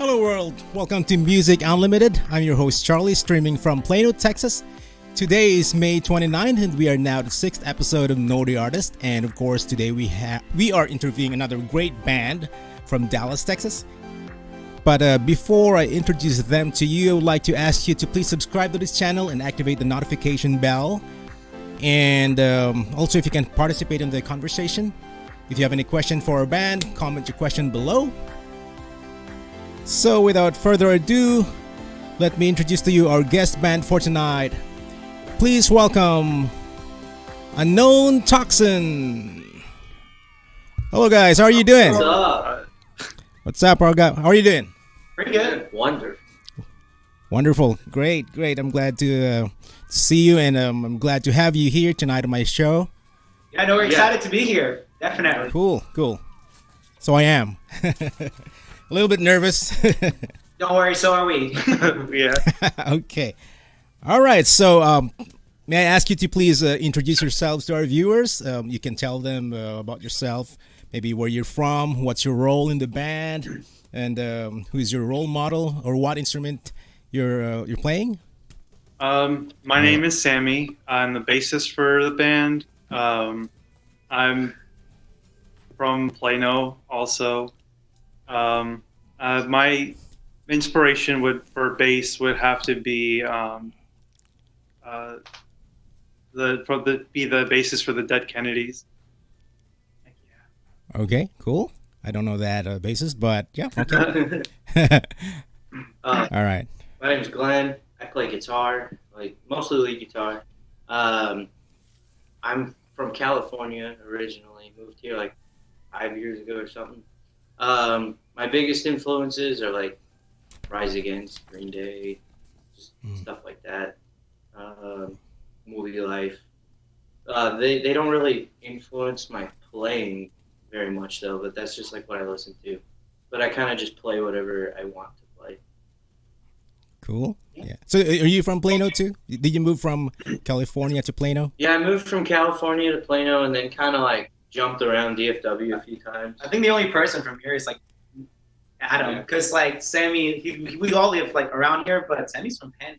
Hello world, welcome to Music Unlimited. I'm your host Charlie, streaming from Plano, Texas. Today is May 29th and we are now the 6th episode of Know the Artist. And of course today we are interviewing another great band from Dallas, Texas. But before I introduce them to you, I would like to ask you to please subscribe to this channel and activate the notification bell. And also if you can participate in the conversation. If you have any question for our band, comment your question below. So without further ado, let me introduce to you our guest band for tonight. Please welcome Unknown Toxin. Hello guys, how are you doing? What's up? What's up, our guy? How are you doing? Pretty good. Wonderful. Wonderful. Great. I'm glad to see you, and I'm glad to have you here tonight on my show. Yeah, no, we're excited to be here. Definitely. Cool. So I am. A little bit nervous. Don't worry, so are we. Yeah. Okay. All right. So may I ask you to please introduce yourselves to our viewers? You can tell them about yourself, maybe where you're from, what's your role in the band, and who is your role model or what instrument you're playing. My name is Sammy. I'm the bassist for the band. I'm from Plano also. My inspiration for bass would have to be the bassist for the Dead Kennedys. Okay, cool. I don't know that bassist, but yeah. Okay. All right. My name is Glenn. I play guitar, like mostly lead guitar. I'm from California originally. Moved here like 5 years ago or something. My biggest influences are like Rise Against, Green Day, just stuff like that. Movie Life. They don't really influence my playing very much though, but that's just like what I listen to. But I kind of just play whatever I want to play. Cool. Yeah. So are you from Plano too? Did you move from California to Plano? Yeah, I moved from California to Plano and then kind of like jumped around DFW a few times. I think the only person from here is like Adam, because like Sammy, we all live like around here, but Sammy's from Penn,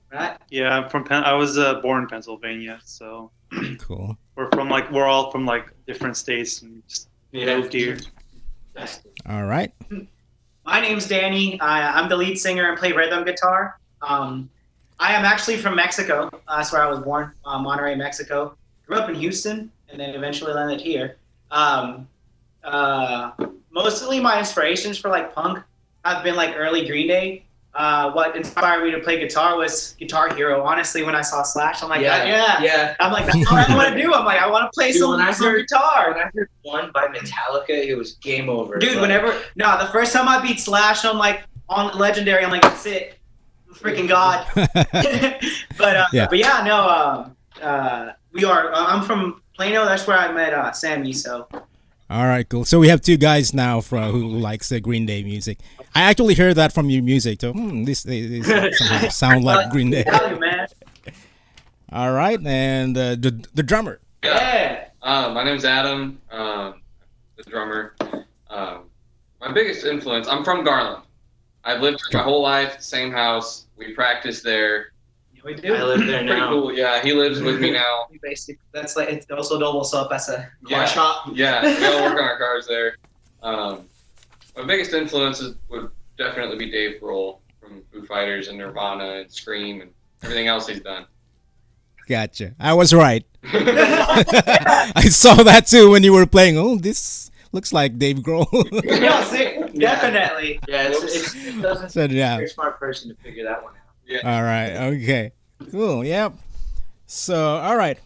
right? Yeah, I'm from Penn. I was born in Pennsylvania, so Cool. we're all from like different states and just moved here. All right. My name's Danny. I'm the lead singer and play rhythm guitar. I am actually from Mexico. That's where I was born, Monterrey, Mexico. Grew up in Houston, and then eventually landed here. Mostly my inspirations for like punk have been like early Green Day. What inspired me to play guitar was Guitar Hero. Honestly, when I saw Slash, I'm like, yeah. I'm like, that's what I want to do. I'm like, I want to play some guitar. When I heard One by Metallica, it was game over. Dude, the first time I beat Slash on Legendary, I'm like, that's it. Freaking God. But I'm from Plano. That's where I met Sammy. So. All right, cool. So we have two guys now who likes Green Day music. I actually heard that from your music, so this somehow sound like Green Day. Man. All right, and the drummer. Yeah. My name's Adam, the drummer. My biggest influence, I'm from Garland. I've lived my whole life, same house. We practice there. We do. I live there Pretty now. cool. Yeah, he lives with me now. Basically, that's like it also doubles up as a car shop. Yeah, we all work on our cars there. My biggest influences would definitely be Dave Grohl from Foo Fighters and Nirvana and Scream and everything else he's done. Gotcha. I was right. I saw that too when you were playing. Oh, this looks like Dave Grohl. Definitely. Yeah, it doesn't So, take yeah. a very smart person to figure that one out. Yeah. All right. Okay. Cool. Yep. So, all right.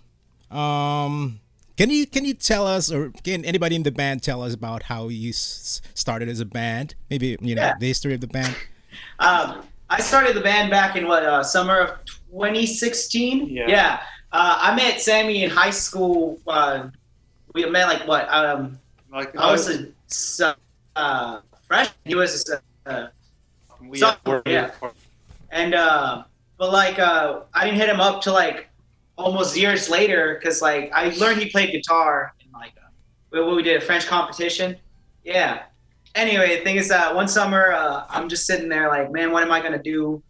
Can you tell us, or can anybody in the band tell us about how you started as a band? Maybe the history of the band. I started the band back in summer of 2016. Yeah. I met Sammy in high school. We met like what? I was a freshman. He was a sophomore. Yeah. And but like I didn't hit him up till like almost years later because like I learned he played guitar in like we did a French competition. Yeah. Anyway, the thing is that one summer, I'm just sitting there like, man, what am I gonna do?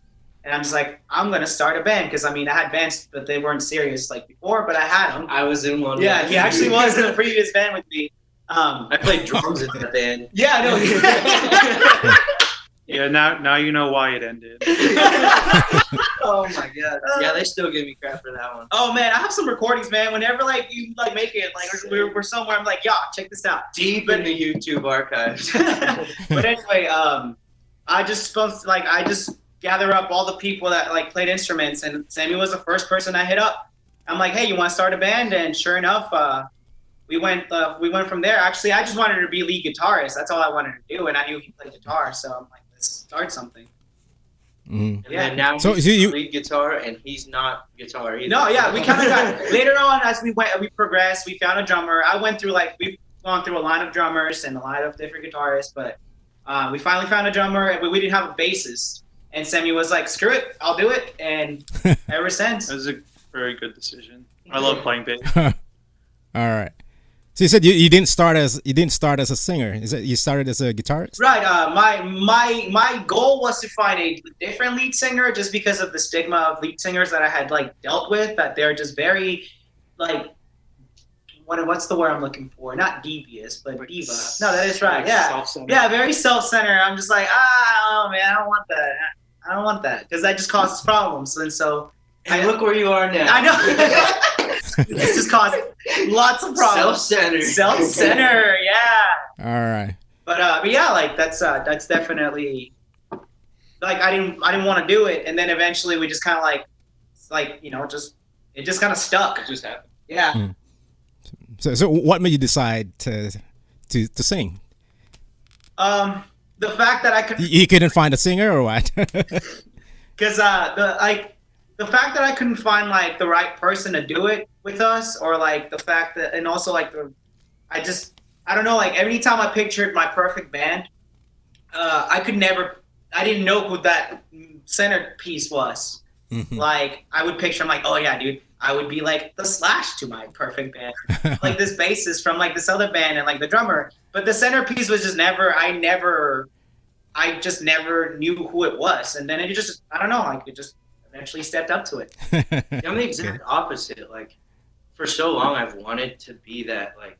And I'm just like, I'm gonna start a band because I mean, I had bands, but they weren't serious like before, but I had them. I was in one. Yeah, he actually was in a previous band with me. I played drums in that band. Yeah, I know. Yeah, now you know why it ended. Oh my god. Yeah, they still give me crap for that one. Oh man, I have some recordings, man. Whenever like you like make it, like we're somewhere, I'm like, yeah, check this out. Deep in the YouTube archives. But anyway, I just gather up all the people that like played instruments, and Sammy was the first person I hit up. I'm like, hey, you want to start a band? And sure enough, we went from there. Actually, I just wanted to be lead guitarist. That's all I wanted to do, and I knew he played guitar, so I'm like, let's start something. Mm. And then now So he's you- lead guitar, and he's not guitar either. No, yeah, we kind of got later on as we progressed. We found a drummer. We've gone through a line of drummers and a line of different guitarists, but we finally found a drummer, and we didn't have a bassist. And Sammy was like, "Screw it, I'll do it." And ever since, It was a very good decision. I love playing bass. All right. So you said you didn't start as a singer. Is it you started as a guitarist? right? My goal was to find a different lead singer, just because of the stigma of lead singers that I had like dealt with. That they're just very like. What's the word I'm looking for? Not devious, but diva. No, that is right. Like Yeah. self-centered. Yeah, very self-centered. I'm just like, oh man, I don't want that because that just causes problems. And so, And look where you are now. I know this just caused lots of problems. Self-centered. Self-centered, yeah. All right. But yeah, like that's definitely like I didn't want to do it, and then eventually we just kind of like you know it just kind of stuck. It just happened. Yeah. Mm. So what made you decide to sing? The fact that I could. You couldn't find a singer or what? Because the fact that I couldn't find like the right person to do it with us, or like the fact that, and also like I don't know, like every time I pictured my perfect band, I didn't know who that centerpiece was. Mhm. Like I would picture, I'm like, oh yeah, dude, I would be like the Slash to my perfect band, like this bassist from like this other band, and like the drummer. But the centerpiece was just I just never knew who it was, and then it just, I don't know, like it just eventually stepped up to it. I'm the exact opposite. Like, for so long, I've wanted to be that like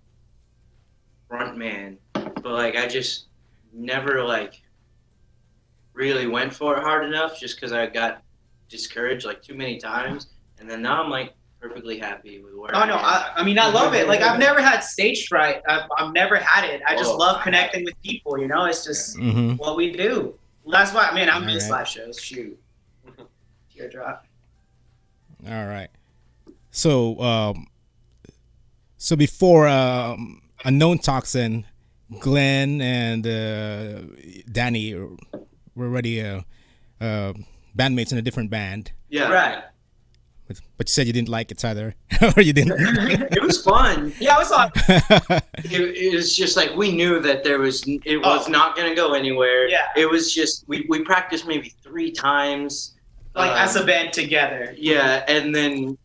front man, but like I just never like really went for it hard enough, just because I got discouraged like too many times, and then now I'm like perfectly happy with where. Oh no, I mean I love it. Like I've never had stage fright. I've never had it. I just Oh, love connecting with people. You know, it's just Mhm. what we do. That's why. I mean, I'm in Alright. live shows. Shoot, teardrop. All right. So before Unknown Toxin, Glenn and Danny were already bandmates in a different band. Yeah, Right. But you said you didn't like each other, or you didn't. It was fun. Yeah, I was on. It was just like we knew that it was not gonna go anywhere. Yeah. It was just we practiced maybe 3 times. Like as a band together. Yeah, and then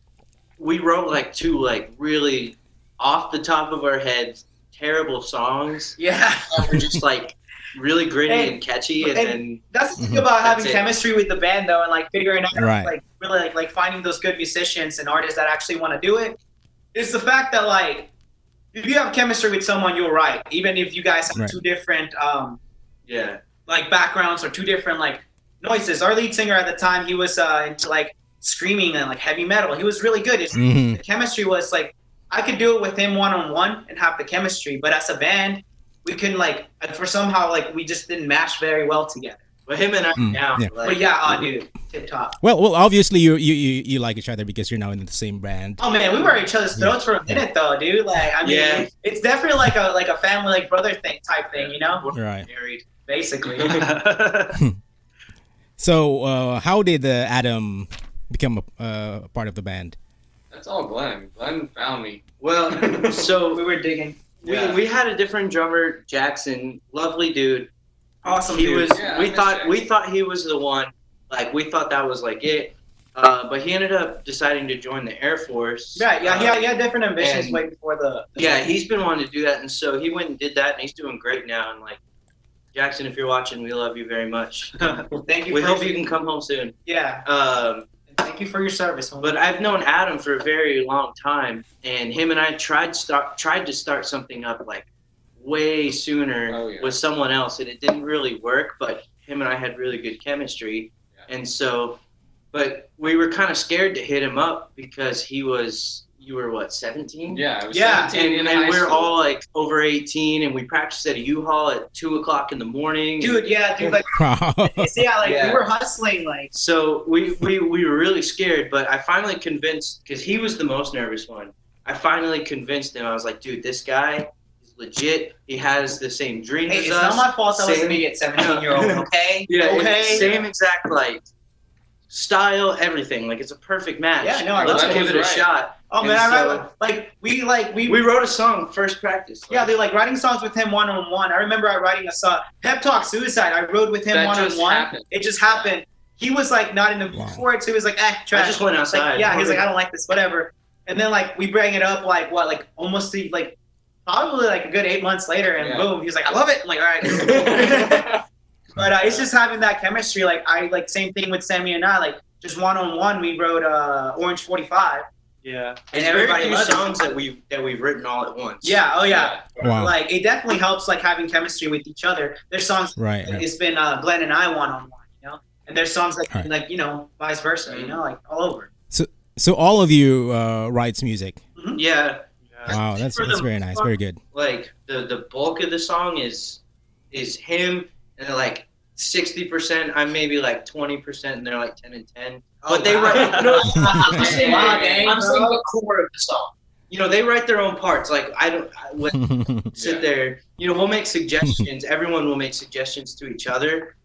we wrote like 2 like really off the top of our heads terrible songs Yeah. that were just like really gritty And- and catchy, and and- then That's the thing about having That's it. chemistry with the band, though, and like figuring out, Right. like really like finding those good musicians and artists that actually want to do it. It's the fact that like if you have chemistry with someone, you'll write, even if you guys have Right. 2 different yeah. like backgrounds or 2 different like noises. Our lead singer at the time, he was into like screaming and like heavy metal. He was really good. Mhm. The chemistry was like I could do it with him one-on-one and have the chemistry, but as a band, we couldn't like for somehow like we just didn't match very well together. But him and I now, yeah. like, But yeah, dude, tip top. Well, obviously you like each other because you're now in the same band. Oh man, we were at each other's throats for a minute though, dude. Like I mean, Yeah. it's definitely like a family like brother thing type thing, you know? we're Right. married. Basically. So how did Adam become a part of the band? That's all Glenn. Glenn found me. Well, so we were digging. Yeah. we had a different drummer, Jackson, lovely dude. Awesome He dude. was. Yeah, I we miss thought Jackson. we thought he was the one. Like we thought that was like it. But he ended up deciding to join the Air Force. Right, yeah, he had different ambitions and- way before the Yeah, he's been wanting to do that, and so he went and did that, and he's doing great now. And like, Jackson, if you're watching, we love you very much. Well, thank you. We hope you can come home soon. Yeah. Thank you for your service. Homie. But I've known Adam for a very long time, and him and I tried to start something up like way sooner with someone else, and it didn't really work. But him and I had really good chemistry, and so, but we were kind of scared to hit him up because you were what, 17? Yeah, I was 17 and we're all like over 18, and we practiced at a U-Haul at 2:00 in the morning. Dude, like, we were hustling, like. So we were really scared, but I finally convinced, because he was the most nervous one. I finally convinced him. I was like, dude, this guy is legit. He has the same dreams as us. It's not my fault that was me at 17-year-old, okay? Yeah, okay. Same exact, like, style, everything. Like, it's a perfect match. Yeah, no, let's give it a shot. Oh man, we wrote a song first practice. Yeah, they like writing songs with him one-on-one. I remember writing a song, Pep Talk Suicide. I wrote with him one-on-one. It just happened. He was like not in the sports. He was like, trash. I just went outside. Like, he was like, I don't like this, whatever. And then like we bring it up like almost like probably like a good 8 months later, and boom, he was like, I love it. I'm like, all right. But it's just having that chemistry. Like same thing with Sammy and I. Like just one-on-one, we wrote Orange 45. Yeah, and everybody loves songs that we've written all at once. Yeah, oh yeah. Wow. Like it definitely helps like having chemistry with each other. There's songs it's been Glenn and I one-on-one, you know, and there's songs like you know, vice versa, you know, like all over. So all of you writes music. Mm-hmm. Yeah. Wow, that's very nice, very good. Like the bulk of the song is him, and like 60%. I'm maybe like 20%, and they're like 10 and 10. But they write. No, I'm saying the core of the song. You know, they write their own parts. Like I wouldn't sit there. You know, we'll make suggestions. Everyone will make suggestions to each other.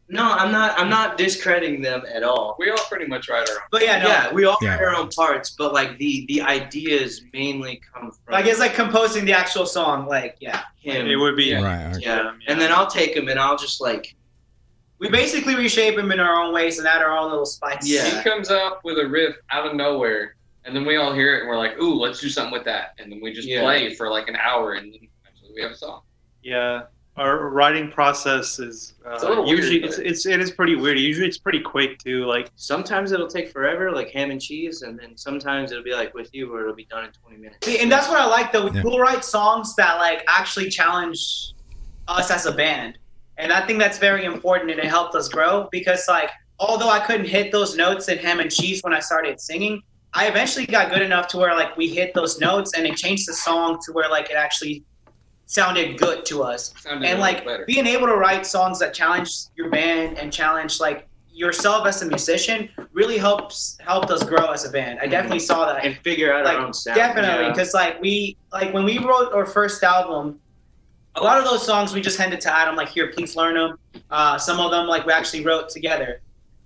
No, I'm not discrediting them at all. We all pretty much write our own. But we all write our own parts. But like the ideas mainly come from. Like it's like composing the actual song. Like him. It would be right. Yeah, and then I'll take them and I'll just like. We basically reshape him in our own ways and add our own little spice. Yeah. He comes up with a riff out of nowhere, and then we all hear it, and we're like, ooh, let's do something with that. And then we just play for like an hour, and then eventually we have a song. Yeah. Our writing process is usually weird, it is pretty weird. Usually it's pretty quick too. Like sometimes it'll take forever, like ham and cheese, and then sometimes it'll be like with you, where it'll be done in 20 minutes. See, and that's what I like though. We'll write songs that like actually challenge us as a band. And I think that's very important, and it helped us grow because, like, although I couldn't hit those notes in Ham and Cheese when I started singing, I eventually got good enough to where, like, we hit those notes, and it changed the song to where, like, it actually sounded good to us. And, like, being able to write songs that challenge your band and challenge, like, yourself as a musician really helped us grow as a band. I definitely saw that. And figure out our own sound. Definitely, because, when we wrote our first album, a lot of those songs we just handed to Adam, like, here, please learn them. Some of them, like, we actually wrote together.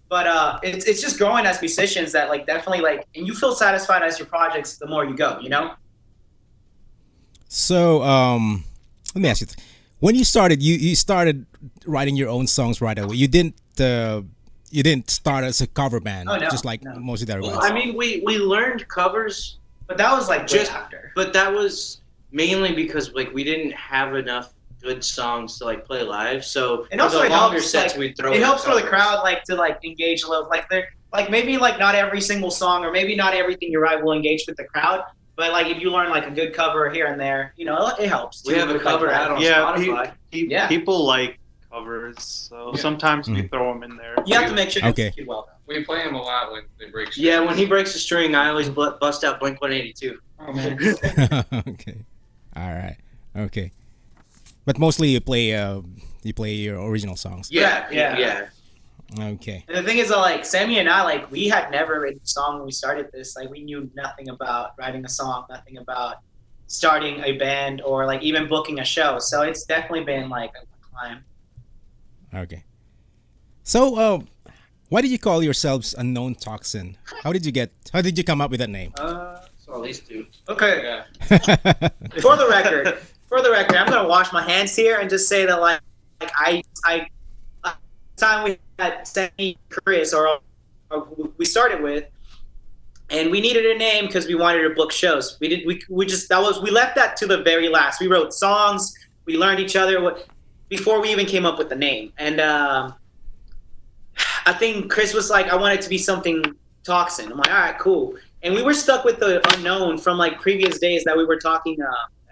But it's just growing as musicians that, like, definitely, like, and you feel satisfied as your projects the more you go, you know? So, let me ask you, when you started, you started writing your own songs right away. You didn't start as a cover band, just like most of the other ones. I mean, we learned covers. But that was, like, just after. But that was mainly because like we didn't have enough good songs to like play live, so and also the longer helps, sets like, we throw. It helps for the crowd, like to like engage a little, like they're like maybe like not every single song or maybe not everything you write will engage with the crowd, but like if you learn like a good cover here and there, you know, it helps. We have a cover out on Spotify. People like covers, so sometimes we throw them in there. You have to make sure it's executed well. We play him a lot when they break strings. Yeah, when he breaks a string, I always bust out Blink 182. Oh man. Okay. All right. Okay. But mostly you play your original songs. Yeah. Okay. And the thing is, like Sammy and I, like we had never written a song when we started this. Like we knew nothing about writing a song, nothing about starting a band or like even booking a show. So it's definitely been like a climb. Okay. So, why did you call yourselves Unknown Toxin? How did you come up with that name? So these two. Okay. For the record, I'm gonna wash my hands here and just say that like I time we had Sammy, Chris, or we started with, and we needed a name because we wanted to book shows. We left that to the very last. We wrote songs. We learned each other. before we even came up with the name. And I think Chris was like, I want it to be something Toxin. I'm like, all right, cool. And we were stuck with the Unknown from like previous days that we were talking.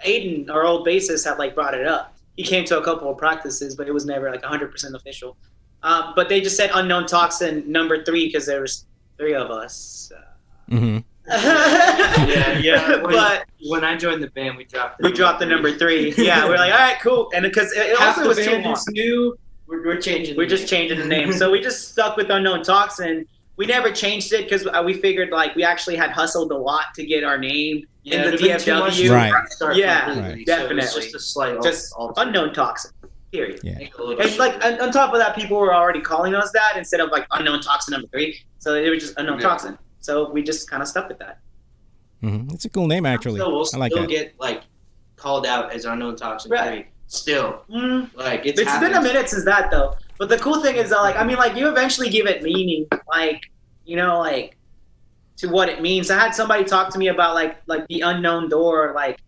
Aiden, our old bassist, had like brought it up. He came to a couple of practices, but it was never like 100% official. But they just said Unknown Toxin number 3 because there was 3 of us. Mm-hmm. Yeah. But when I joined the band, we dropped the number 3. Yeah, we're like, all right, cool. And because it half also the was too band long. is new. We're changing. We're just changing the name. So we just stuck with Unknown Toxin. We never changed it because we figured like we actually had hustled a lot to get our name in the DFW. Right. Yeah, Right. definitely. So just a slight Just Unknown Toxin. Period. Yeah. And like on top of that, people were already calling us that instead of like Unknown Toxin number 3. So it was just Unknown Toxin. So we just kind of stuck with that. Mm-hmm. It's a cool name, actually. So we'll I like still that. get like called out as Unknown Toxin 3. Right. Still, like It's been a minute since that though. But the cool thing is that like I mean like you eventually give it meaning, like you know like to what it means. I had somebody talk to me about like the unknown door, like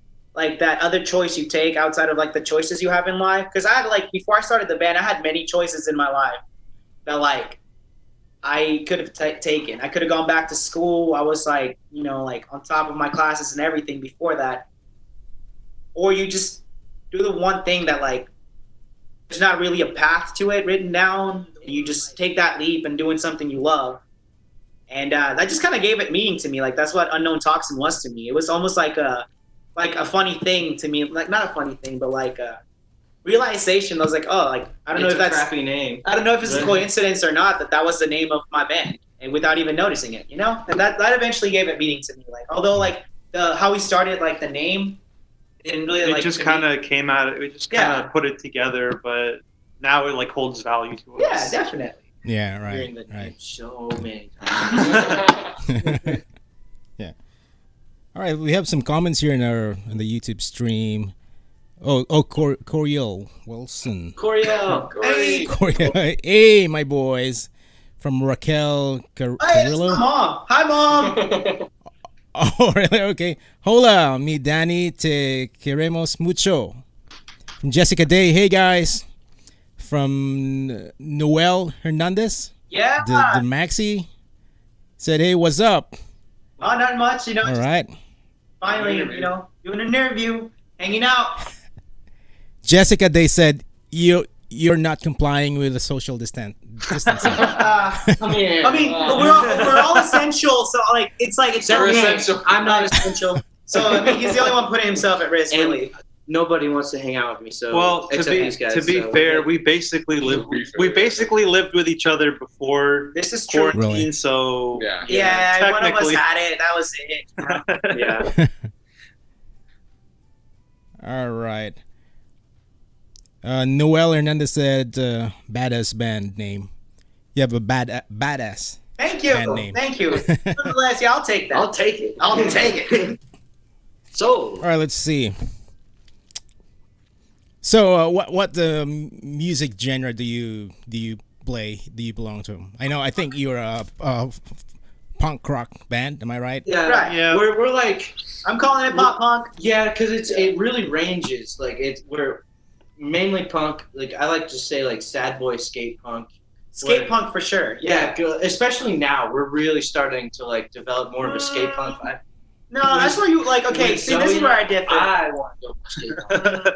that other choice you take outside of like the choices you have in life. Because I had like before I started the band, I had many choices in my life that like I could have taken. I could have gone back to school. I was like you know like on top of my classes and everything before that, or you just do the one thing that like there's not really a path to it written down. You just take that leap and doing something you love. And that just kind of gave it meaning to me. Like that's what Unknown Toxin was to me. It was almost like a funny thing to me. Like not a funny thing, but like a realization. I was like, oh, like I don't know if that's a crappy name. I don't know if it's a coincidence or not that was the name of my band, and without even noticing it, you know. And that eventually gave it meaning to me. Like although like how we started like the name. It just kind of came out. We just kind of put it together, but now it like holds value to us. Yeah, definitely. Yeah, right. Hearing the name Right. so many times. Yeah. All right, we have some comments here in the YouTube stream. Coriel Wilson. Coriel. Hey, Coriel, hey, my boys, from Raquel hey, it's Carrillo. my mom. Hi, mom. Oh, really? Okay. Hola, mi Danny, te queremos mucho. From Jessica Day, hey guys. From Noel Hernandez, Yeah. the Maxi, said, hey, what's up? Oh, not much, you know. All right. Finally, you know, doing an interview, hanging out. Jessica Day said, you're not complying with the social distancing. I mean, we're all essential, so like it's They're okay. essential. I'm not essential, so I mean, he's the only one putting himself at risk, And really. nobody wants to hang out with me. So Well, except these guys. to be so fair, we basically lived with each other before This is true. quarantine. Really? So Yeah, one of us technically. had it. That was it. yeah. All right. Noel Hernandez said, badass band name. You have a badass. Thank you. Band name. Thank you. Nonetheless, yeah, I'll take that. I'll take it. I'll take it. So All right, let's see. So, what music genre do you play? Do you belong to? I think you're a punk rock band. Am I right? yeah, Right. Yeah. we're like I'm calling it pop punk. yeah, because it really ranges. Like we're mainly punk. Like I like to say like sad boy skate punk. Skate punk for sure. Yeah, especially now we're really starting to like develop more of a skate punk vibe. No, that's where you like. Okay, With see, this is Zoe, where I differ. I want to go skate punk,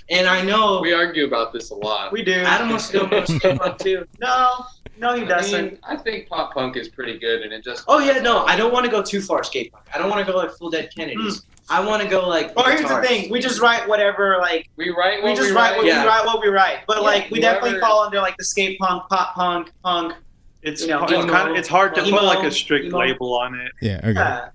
and I know We argue about this a lot. We do. Adam wants to go more skate punk too. No, he doesn't. I think pop punk is pretty good, and it just. Oh yeah, no, I don't want to go too far skate punk. I don't want to go like Full Dead Kennedys. I want to go like. Well, here's the guitars. thing: we just write whatever. Like We write. we What just we write what Yeah. we write. What we write. But Yeah, like we definitely whoever- fall under like the skate punk, pop punk, punk. It's You know, it's hard to emo, put like a strict emo. label on it. Yeah. Okay. Yeah,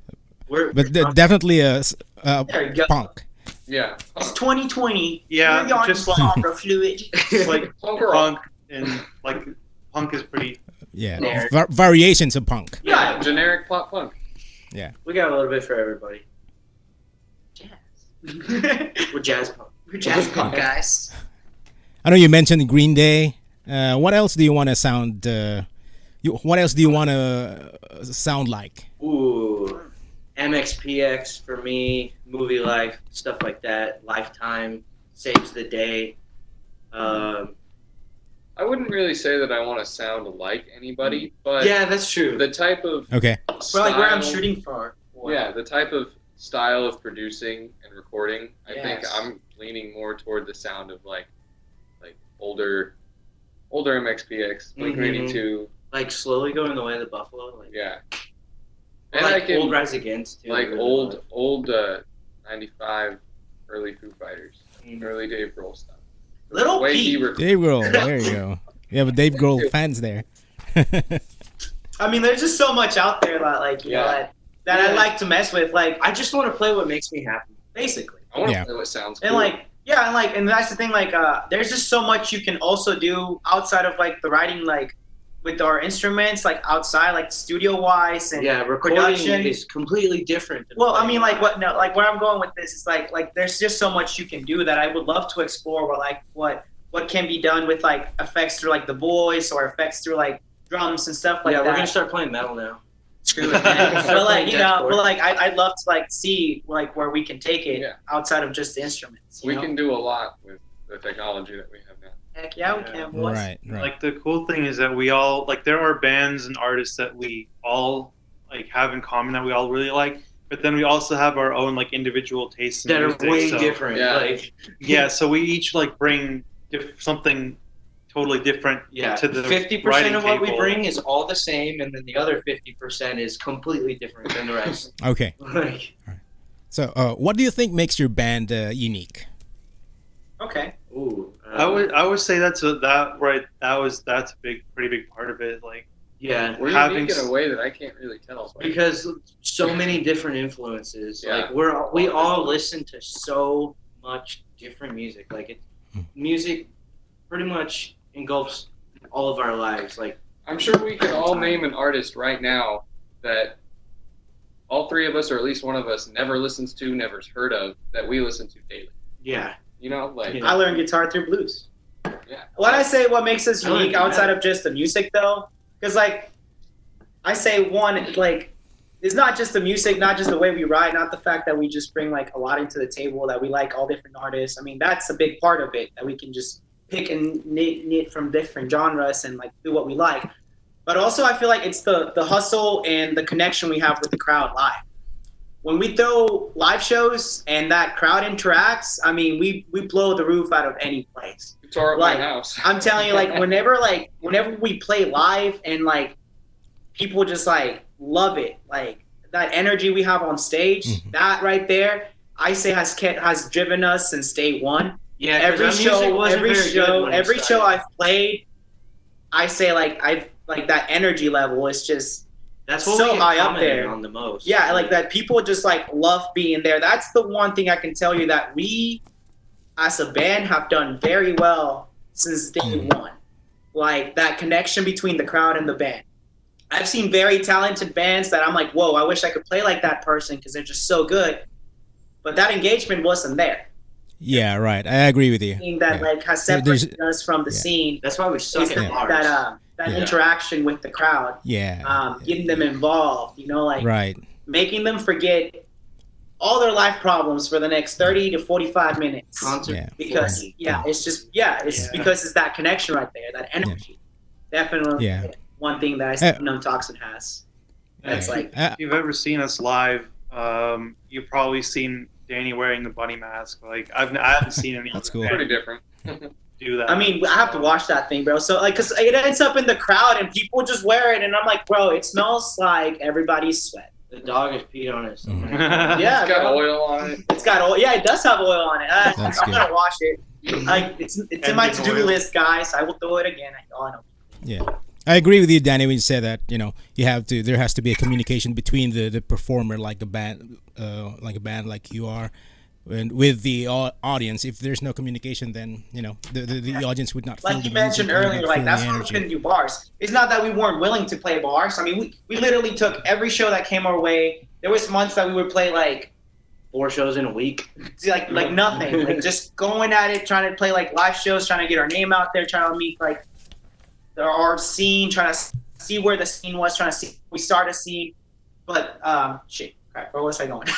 But definitely a there you go. punk. Yeah. It's 2020. Yeah, We're on just like- genre fluid. It's like Punk rock. punk and like punk is pretty. Yeah. Generic. Variations of punk. Yeah. Generic pop punk. We got a little bit for everybody. We're jazz punk. We're jazz punk guys. I know you mentioned Green Day. What else do you want to sound? What else do you want to sound like? Ooh, MXPX for me, Movie Life, stuff like that. Lifetime, Saves the Day. I wouldn't really say that I want to sound like anybody, but yeah, that's true. the type of Okay. Or like where I'm shooting for. yeah, the type of style of producing and recording, I think Yes. I'm leaning more toward the sound of like older MXPX, Blink-182. Like slowly going the way of the Buffalo. Like, Yeah. or And like I can old Rise Against too. like I really old 95 early Foo Fighters, early Dave Grohl stuff. Little Way Pete. he recorded. Dave Grohl. There you go. You have a Dave Grohl fans there. I mean, there's just so much out there that, like, you know, that I Yeah. like to mess with, like, I just want to play what makes me happy. basically. I want to Yeah. play what sounds cool. And like, yeah, and that's the thing, like, there's just so much you can also do outside of like the writing, like with our instruments, like outside, like studio wise and Yeah, recording production. is completely different. Than Well, I playing mean, like live. where I'm going with this is like there's just so much you can do that I would love to explore. What can be done with like effects through like the voice or effects through like drums and stuff like yeah, that. we're gonna start playing metal now. Screw it, man. But like, you know, Deathcore. but like I'd love to like see like where we can take it Yeah. outside of just the instruments. you we know? can do a lot with the technology that we have now. Heck yeah, we can, boys. Right. Like the cool thing is that we all like there are bands and artists that we all like have in common that we all really like, but then we also have our own like individual tastes in That are music, way so- different. Yeah. Like, Yeah, so we each like bring something totally different yeah, to the 50% writing of what we table. bring is all the same, and then the other 50% is completely different than the rest. Okay. Like, So, what do you think makes your band unique? Okay. ooh, I would say that's a pretty big part of it. Like yeah, We're Having unique in s- a way that I can't really tell. because so many different influences. Yeah. Like we all listen to so much different music. Like music pretty much engulfs all of our lives. Like I'm sure we can all name an artist right now that all three of us, or at least one of us, never listens to, never heard of, that we listen to daily. yeah, You know, like Yeah. I learned guitar through blues. Yeah. When I say what makes us I learned unique outside of just the music, though, because like I say, one, like it's not just the music, not just the way we write, not the fact that we just bring like a lot into the table, that we like all different artists. I mean, that's a big part of it, that we can just pick and knit from different genres and like do what we like. But also, I feel like it's the hustle and the connection we have with the crowd live. When we throw live shows and that crowd interacts, I mean, we blow the roof out of any place. you tore up like, my house. I'm telling you, like whenever we play live and like people just like love it, like that energy we have on stage, Mhm. that right there, I say has driven us since day one. yeah. 'cause Every our music show, wasn't very good when it every show started. I've played, I say like that energy level is just That's what so we get high up commented there. on the most. yeah, like that people just like love being there. That's the one thing I can tell you that we as a band have done very well since day one. Like that connection between the crowd and the band. I've seen very talented bands that I'm like, whoa, I wish I could play like that person because they're just so good. But that engagement wasn't there. Yeah, right. I agree with you. Thing that Yeah. like has There's- separated us from the yeah. scene That's why we suck is at bars. that Yeah. interaction with the crowd, Yeah. getting them involved, you know, like Right. making them forget all their life problems for the next 30 to 45 minutes. Concert Yeah. Because it's Yeah. because it's that connection right there, that energy. Definitely Yeah. one thing that I see Unknown Toxin has. That's Yeah. like if you've ever seen us live, you've probably seen Danny wearing the bunny mask. Like I haven't seen any That's other cool. Pretty band different. do that. I mean, I have to watch that thing, bro. So, like, because it ends up in the crowd and people just wear it, and I'm like, bro, it smells like everybody's sweat. The dog has peed on it. Mhm. Yeah, It's got bro. oil on it. It's got oil. Yeah, it does have oil on it. That's I'm good. gonna wash it. It's in my Engine to-do oil. list, guys. I will do it again. I know. Yeah. I agree with you, Danny, when you say that, there has to be a communication between the performer, like a band like you are, and with the audience. If there's no communication, then, the audience would not feel Like the you mentioned music, would earlier, not like feel that's the why we energy. couldn't do bars. It's not that we weren't willing to play bars. I mean, we literally took every show that came our way. There was months that we would play like 4 shows in a week. like nothing, like just going at it, trying to play like live shows, trying to get our name out there, trying to meet like our scene, trying to see where the scene was, trying to see if we start a scene. But shit, crap, where was I going?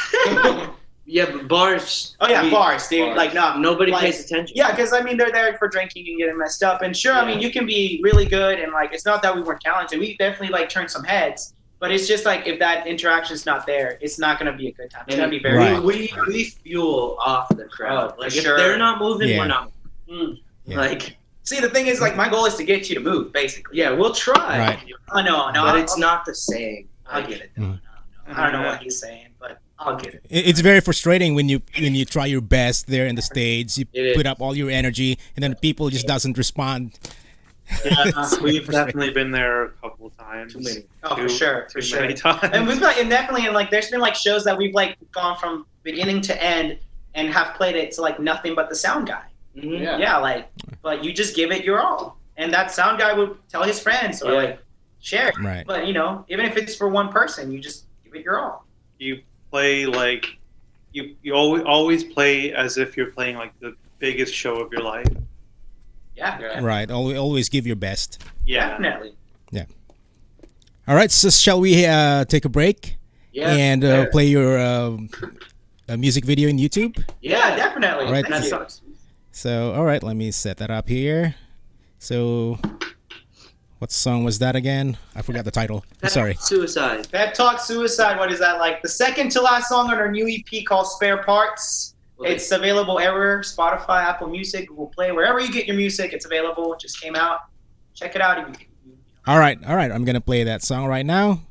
Yeah, but bars. Oh yeah, bars, dude. Bars. Like no, Nobody like, pays attention. Yeah, because I mean they're there for drinking and getting messed up. And sure, I mean you can be really good and like it's not that we weren't talented. We definitely like turned some heads. But it's just like if that interaction's not there, it's not gonna be a good time. It's gonna be very. Right. We fuel off the crowd. Oh, like for if sure. they're not moving, Yeah. we're not moving. Yeah. Like See, the thing is, like, my goal is to get you to move, basically. yeah, we'll try. Right. I know, no, But it's not the same. I'll get it. Mm. I don't know what he's saying, but I'll get it. It's very frustrating when you try your best there in the stage. You It is. put up all your energy, and then people just doesn't respond. Yeah, we've definitely been there a couple of times. Too many. Oh, for sure, for Too sure. many times. And we've got, and definitely, and like, there's been like shows that we've like gone from beginning to end and have played it to like nothing but the sound guy. Mhm. Yeah. Yeah, like, but you just give it your all, and that sound guy would tell his friends or Yeah. like share. it. Right. But you know, even if it's for one person, you just give it your all. You play like you always play as if you're playing like the biggest show of your life. Yeah, Yeah. Right. Always give your best. Yeah. definitely. All right. So shall we take a break Yeah. and fair. play your music video in YouTube? Yeah, definitely. All right. Thank That you. sucks. So all right, let me set that up here. So, what song was that again? I forgot the title. I'm sorry. Suicide. Pep Talk Suicide, what is that, like the second to last song on our new EP called Spare Parts? It's available everywhere, Spotify, Apple Music, Google Play, wherever you get your music, it's available. It just came out. Check it out. All right. I'm gonna play that song right now.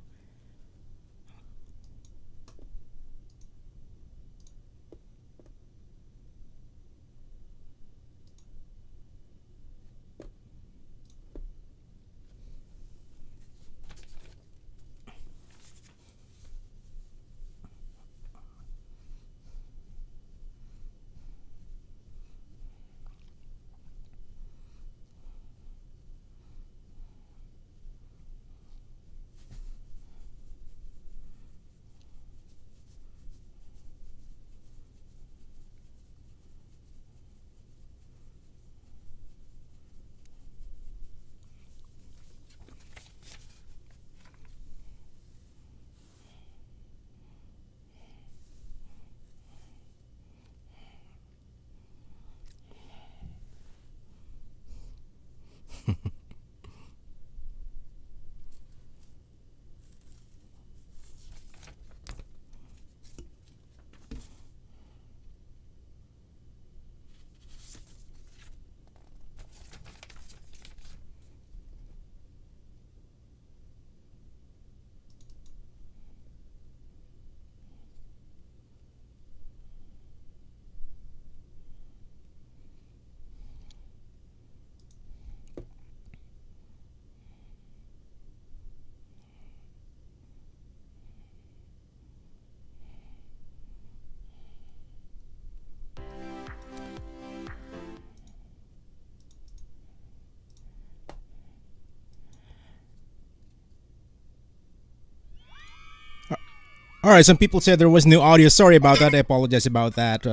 All right. Some people said there was no audio. Sorry about that. I apologize about that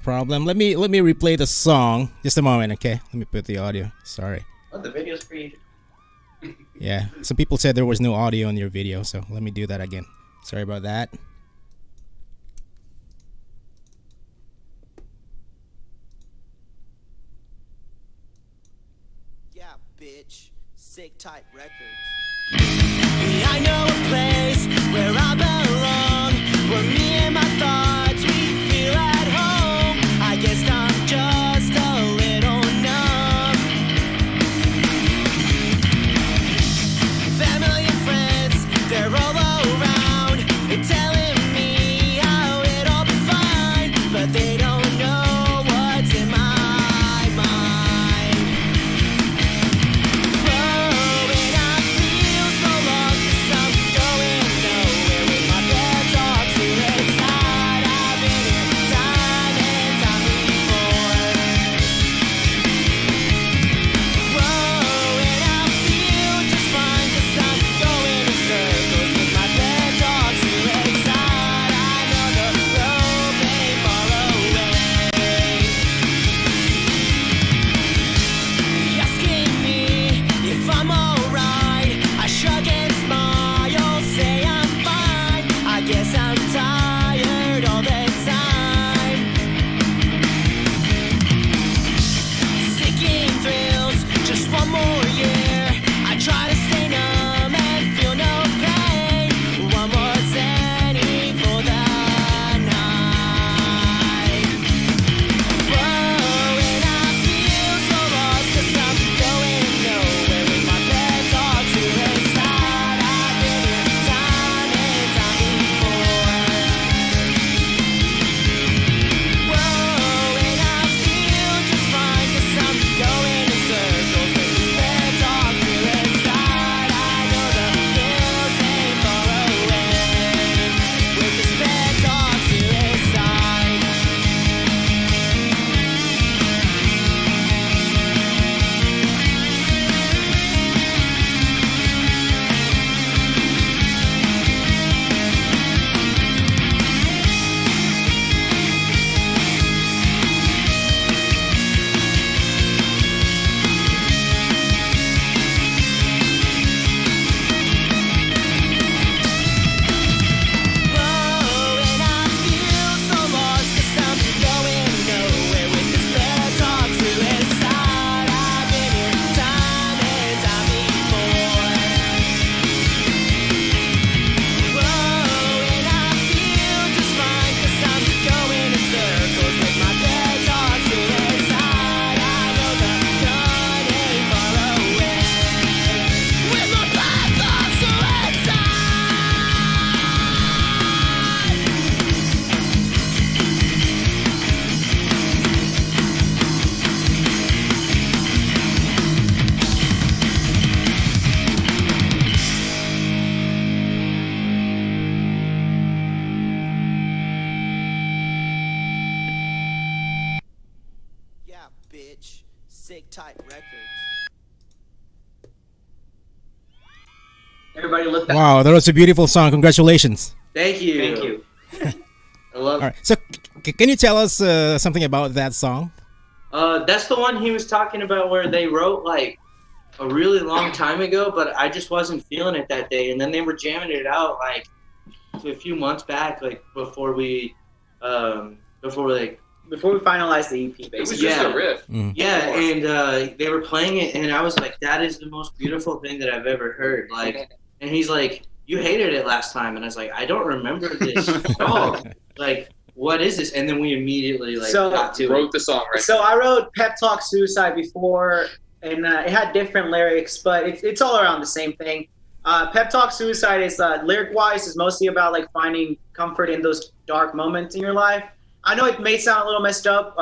problem. Let me replay the song. Just a moment, okay? Let me put the audio. Sorry. Oh, the video's free. Yeah. Some people said there was no audio in your video, so let me do that again. Sorry about that. Yeah, bitch. Sick type records. I know a place where I belong, where me and my thoughts we feel at home. I guess I'm just a little numb. Family and friends, they're all around, they're telling me how it'll be fine, but they don't know what's in my mind. Oh, and I feel so lost 'cause I'm going nowhere with my bed talk suicide. bitch. Sick type records. Everybody look that. Wow, that was a beautiful song. Congratulations. Thank you. Thank you. I love. All right. So, can you tell us something about that song? That's the one he was talking about where they wrote like a really long time ago, but I just wasn't feeling it that day. And then they were jamming it out like a few months back, like before we finalized the EP, It was basically. just a riff. yeah, and they were playing it, and I was like, that is the most beautiful thing that I've ever heard. Like, and he's like, you hated it last time, and I was like, I don't remember this at all. Like, what is this? And then we immediately got to Wrote it. the song right. So I wrote Pep Talk Suicide before, and it had different lyrics, but it's all around the same thing. Pep Talk Suicide is lyric-wise is mostly about like finding comfort in those dark moments in your life. I know it may sound a little messed up.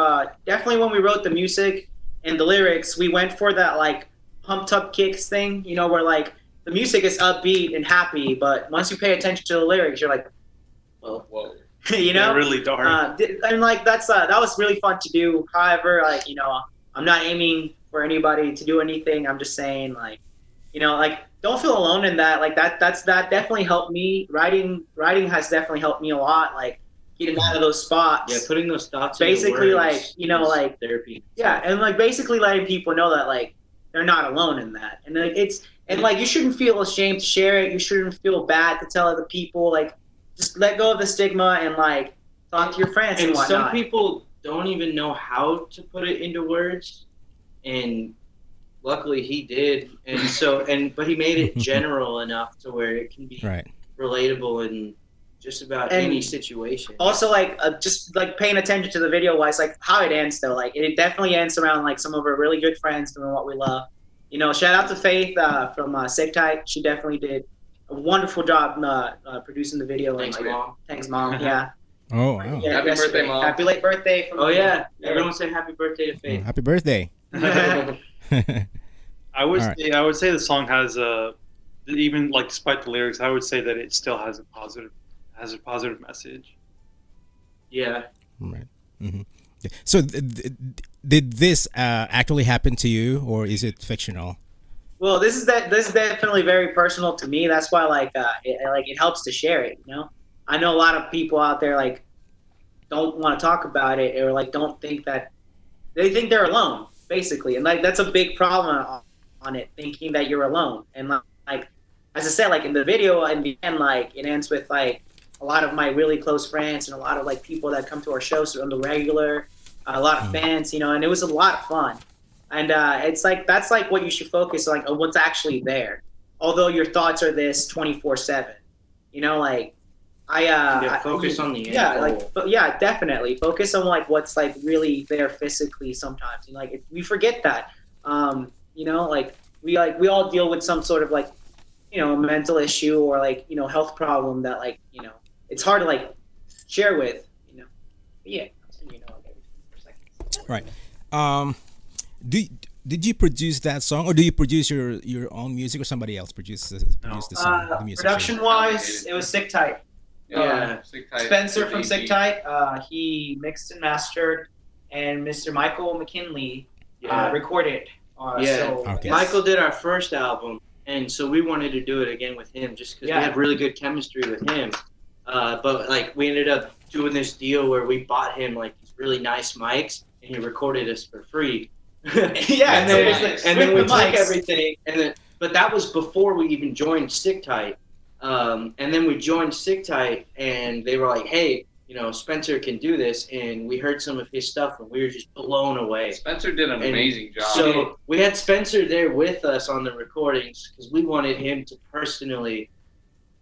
Definitely when we wrote the music and the lyrics, we went for that like pumped up kicks thing, you know, where like the music is upbeat and happy, but once you pay attention to the lyrics, you're like, well, Whoa. you know, They're really dark. and like that was really fun to do. However, like, you know, I'm not aiming for anybody to do anything. I'm just saying, like, you know, like, don't feel alone in that. Like that definitely helped me. Writing has definitely helped me a lot. Like getting out of those spots. Yeah, putting those thoughts. Basically, into like, words you know, is like therapy. Yeah, and like basically letting people know that like they're not alone in that, and like like you shouldn't feel ashamed to share it. You shouldn't feel bad to tell other people. Like just let go of the stigma and like talk to your friends and And whatnot. some people don't even know how to put it into words, and luckily he did. And so, but he made it general enough to where it can be Right. relatable in just about And any situation. Also, like, just like paying attention to the video wise, like how it ends though. Like it definitely ends around like some of our really good friends doing what we love. You know, shout out to Faith from Sick Tight. She definitely did a wonderful job producing the video. Thanks, and, Mom. Thanks, Mom. Yeah. Oh, wow. Yeah, Happy yesterday. birthday, Mom. Happy late birthday. From Oh yeah, Yeah. everyone say happy birthday to Oh, Faith. happy birthday. I would All say I would say the song has a even like despite the lyrics, I would say that it still has a positive message. Yeah. Right. hmm So, did this actually happen to you, or is it fictional? Well, this is definitely very personal to me. That's why it helps to share it. You know, I know a lot of people out there like don't want to talk about it or like don't think that they think they're alone basically, and like that's a big problem on it, thinking that you're alone. And like as I said, like in the video in the end, like it ends with like a lot of my really close friends and a lot of like people that come to our shows on the regular, a lot of fans, you know, and it was a lot of fun. And it's like that's like what you should focus on, like on what's actually there. Although your thoughts are this 24/7, you know, like Focus on the end yeah, goal. like but yeah, definitely focus on like what's like really there physically sometimes. And like we forget that, you know, like we all deal with some sort of like, you know, mental issue or like, you know, health problem that like, you know, it's hard to like share with, you know. But yeah, you know, like everything for seconds. Right. Did you produce that song, or do you produce your own music, or somebody else produced the song? The music Production wise, it was Sick Tight. Yeah. Sick Tight. Spencer from EP. Sick Tight, he mixed and mastered, and Mr. Michael McKinley Yeah. recorded. Yeah. So, Okay. yes. Michael did our first album, and so we wanted to do it again with him just because Yeah. we had really good chemistry with him. But like we ended up doing this deal where we bought him like these really nice mics, and he recorded us for free. Yeah, and then, nice. and then we With the took mics. everything, but that was before we even joined Stick Tight. And then we joined Stick Tight, and they were like, "Hey, you know, Spencer can do this," and we heard some of his stuff, and we were just blown away. Spencer did an And amazing job. So we had Spencer there with us on the recordings because we wanted him to personally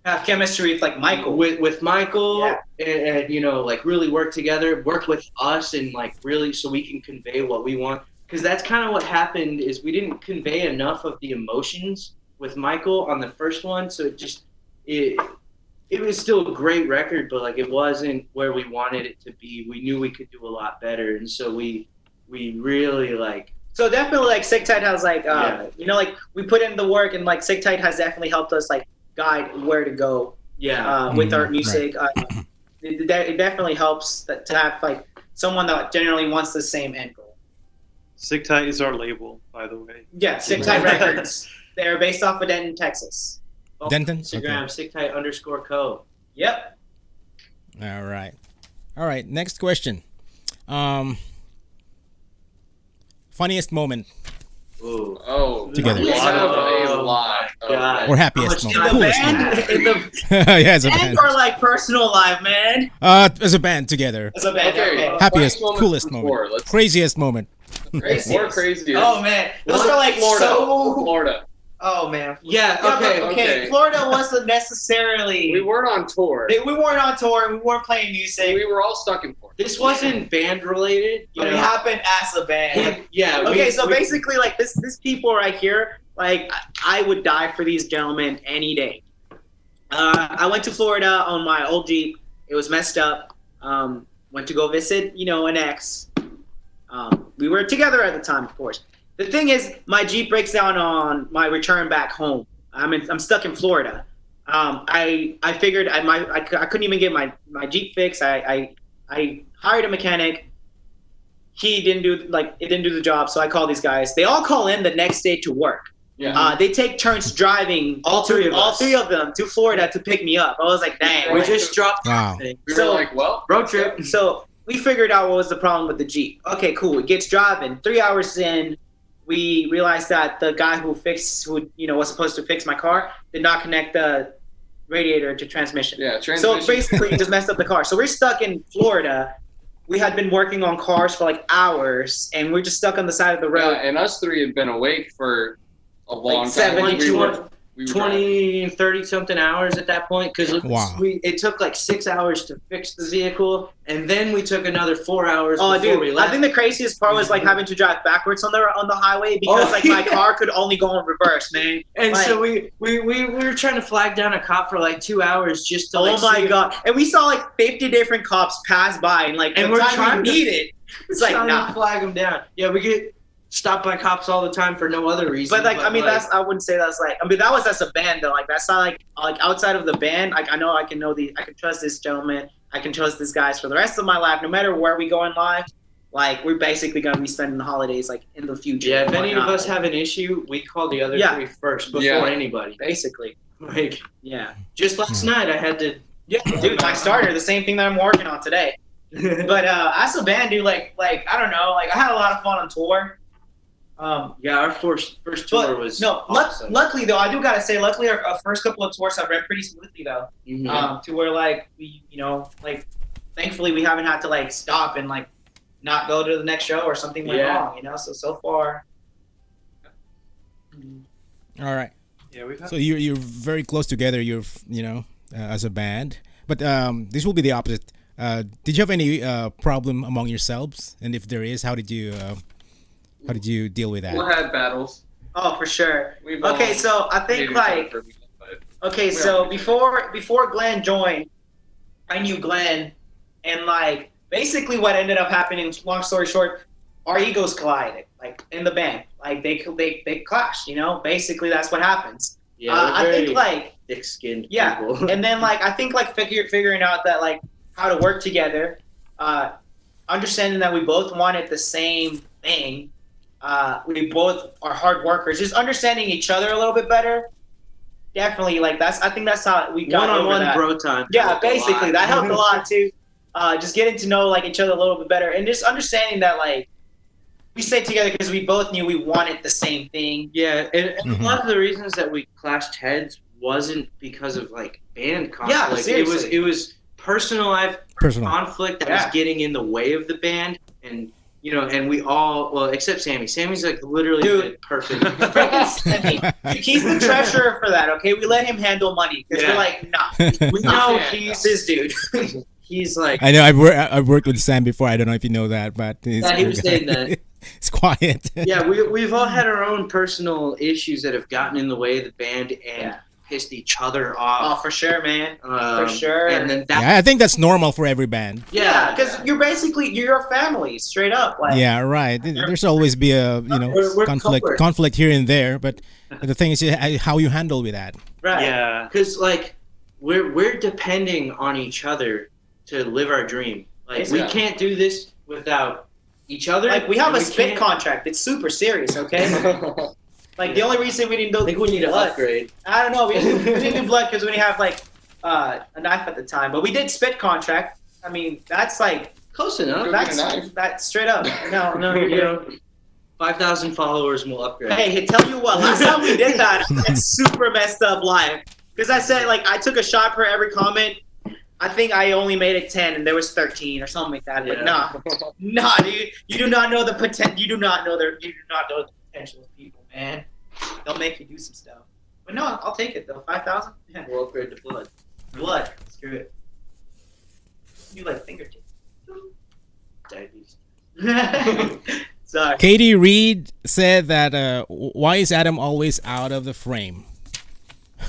have chemistry with like Michael. with Michael, Yeah. and you know, like really work together, work with us, and like really so we can convey what we want. Because that's kind of what happened is we didn't convey enough of the emotions with Michael on the first one, so it was still a great record, but like it wasn't where we wanted it to be. We knew we could do a lot better, and so we really like. So definitely like Sick Tight has like Yeah. you know, like we put in the work, and like Sick Tight has definitely helped us like guide where to go with our music. It definitely helps to have like someone that generally wants the same end goal. Sick Tight is our label, by the way. Yeah, Sick Tight Records. They're based off of Denton, Texas. Denton? Instagram, Okay. sicktight_co. Yep. All right. Next question. Funniest moment Ooh. Oh, Together. we have a Oh, lot. Of God. or happiest How In moment? the Coolest moment. band, in the Yeah, as a band band. or like personal life, man. As a band together. As a band, Okay. okay. Happiest, Funniest moment coolest before, moment. let's- Craziest moment. More crazy. Oh man, those are like Florida. so. Florida. Oh man. Yeah, Yeah, okay. but, okay. okay. Florida wasn't necessarily. We weren't on tour. we weren't on tour. And we weren't playing music. We were all stuck in Florida. This wasn't band related. But it happened as a band. Yeah. Okay, so basically, like this people right here, like I would die for these gentlemen any day. I went to Florida on my old Jeep. It was messed up. Went to go visit, an ex. We were together at the time, of course. The thing is, my Jeep breaks down on my return back home. I'm stuck in Florida. I figured I couldn't even get my Jeep fixed. I hired a mechanic. He didn't do the job, so I called these guys. They all call in the next day to work. Yeah. They take turns driving All three of them to Florida to pick me up. I was like, dang. We just dropped. Wow. we so- were like, well, Road trip. So we figured out what was the problem with the Jeep. Okay, cool. It gets driving. 3 hours in, we realized that the guy who was supposed to fix my car did not connect the radiator to transmission. yeah, So transmission. basically, it just messed up the car. So we're stuck in Florida. We had been working on cars for like hours, and we're just stuck on the side of the road. Yeah, and us three had been awake for a long time. 72 We were 20, 30 something hours at that point because Wow. it took like 6 hours to fix the vehicle, and then we took another 4 hours Oh, before we dude! left. I think the craziest part was like having to drive backwards on the highway because Oh, like my yeah. car could only go in reverse, man. and like- so we were trying to flag down a cop for like 2 hours just to Oh like my see- god! And we saw like 50 different cops pass by, and like And the we're time trying we to- need it, it's like trying to nah. flag them down. Yeah, we get stopped by cops all the time for no other reason. But like, I mean, I wouldn't say that's like. I mean, that was as a band though. Like, that's not like outside of the band. Like, I can trust this gentleman. I can trust these guys for the rest of my life, no matter where we go in life. Like, we're basically gonna be spending the holidays like in the future. Yeah, if and any of whatnot. us have an issue, we call the other Yeah. three first before Yeah. anybody. basically, Like yeah, just last night, I had to. yeah, dude, my starter, the same thing that I'm working on today. But as a band, dude, like I don't know, like I had a lot of fun on tour. Yeah, our first tour But was no, awesome. luckily though, I do gotta say, luckily our first couple of tours have been pretty smoothly though. Mhm. To where like we, like thankfully we haven't had to like stop and like not go to the next show or something went Yeah. wrong, so far. All right. Yeah, we've had So you're very close together. As a band. But this will be the opposite. Did you have any problem among yourselves? And if there is, how did you deal with that? We had battles. Oh, for sure. We've all Okay, so I think hated each other like for a minute, but okay, We so are. before Glenn joined, I knew Glenn, and like basically what ended up happening. Long story short, our egos collided, like in the band, like they clashed. Basically that's what happens. Yeah, we're I think very like thick-skinned yeah, people. and then like I think like figuring out that like how to work together, understanding that we both wanted the same thing. We both are hard workers. Just understanding each other a little bit better. Definitely, like I think that's how we got over One-on-one that. bro time. Yeah, helped a basically lot. that helped a lot too. Just getting to know like each other a little bit better, and just understanding that like we stayed together because we both knew we wanted the same thing. Yeah, and Mhm. a lot of the reasons that we clashed heads wasn't because of like band conflict. seriously. It was personal life Personal. conflict that Yeah. was getting in the way of the band, and and we all, well, except Sammy. Sammy's like literally Dude. the perfect. He's the treasurer for that. Okay, we let him handle money because Yeah. we're like, nah, We know Yeah. he's this dude. he's like. I know I've worked with Sam before. I don't know if you know that, but Yeah, he was saying that. It's quiet. Yeah, we've all had our own personal issues that have gotten in the way of the band and Yeah. pissed each other Oh, off. for sure, man. For sure. And then that. Yeah, I think that's normal for every band. Yeah, because you're a family, straight up. Like, Yeah, right. There's always be a We're conflict covered. conflict here and there, but the thing is how you handle with that. right. yeah. Because like we're depending on each other to live our dream. Like we Yeah. can't do this without each other. Like, we have a spit can't- contract. It's super serious, okay? Like, the only reason we didn't do I think we need to blood, upgrade. I don't know. We didn't do blood because we didn't have, like, a knife at the time. But we did spit contract. I mean, that's, like, Close enough. Go that's, get a knife. that's straight up. No, You you know, 5,000 followers will upgrade. Hey, tell you what, last time we did that, it's super messed up live. Because I said, like, I took a shot per every comment. I think I only made it 10 and there was 13 or something like that. Like, nah, dude. You do not know the potential. You do not know the potential of people, man. They'll make you do some stuff. But no, I'll take it though. 5,000? Yeah. We'll upgrade to blood. Blood. Screw it. You like fingertips. Diabetes. Sorry. Katie Reed said that why is Adam always out of the frame?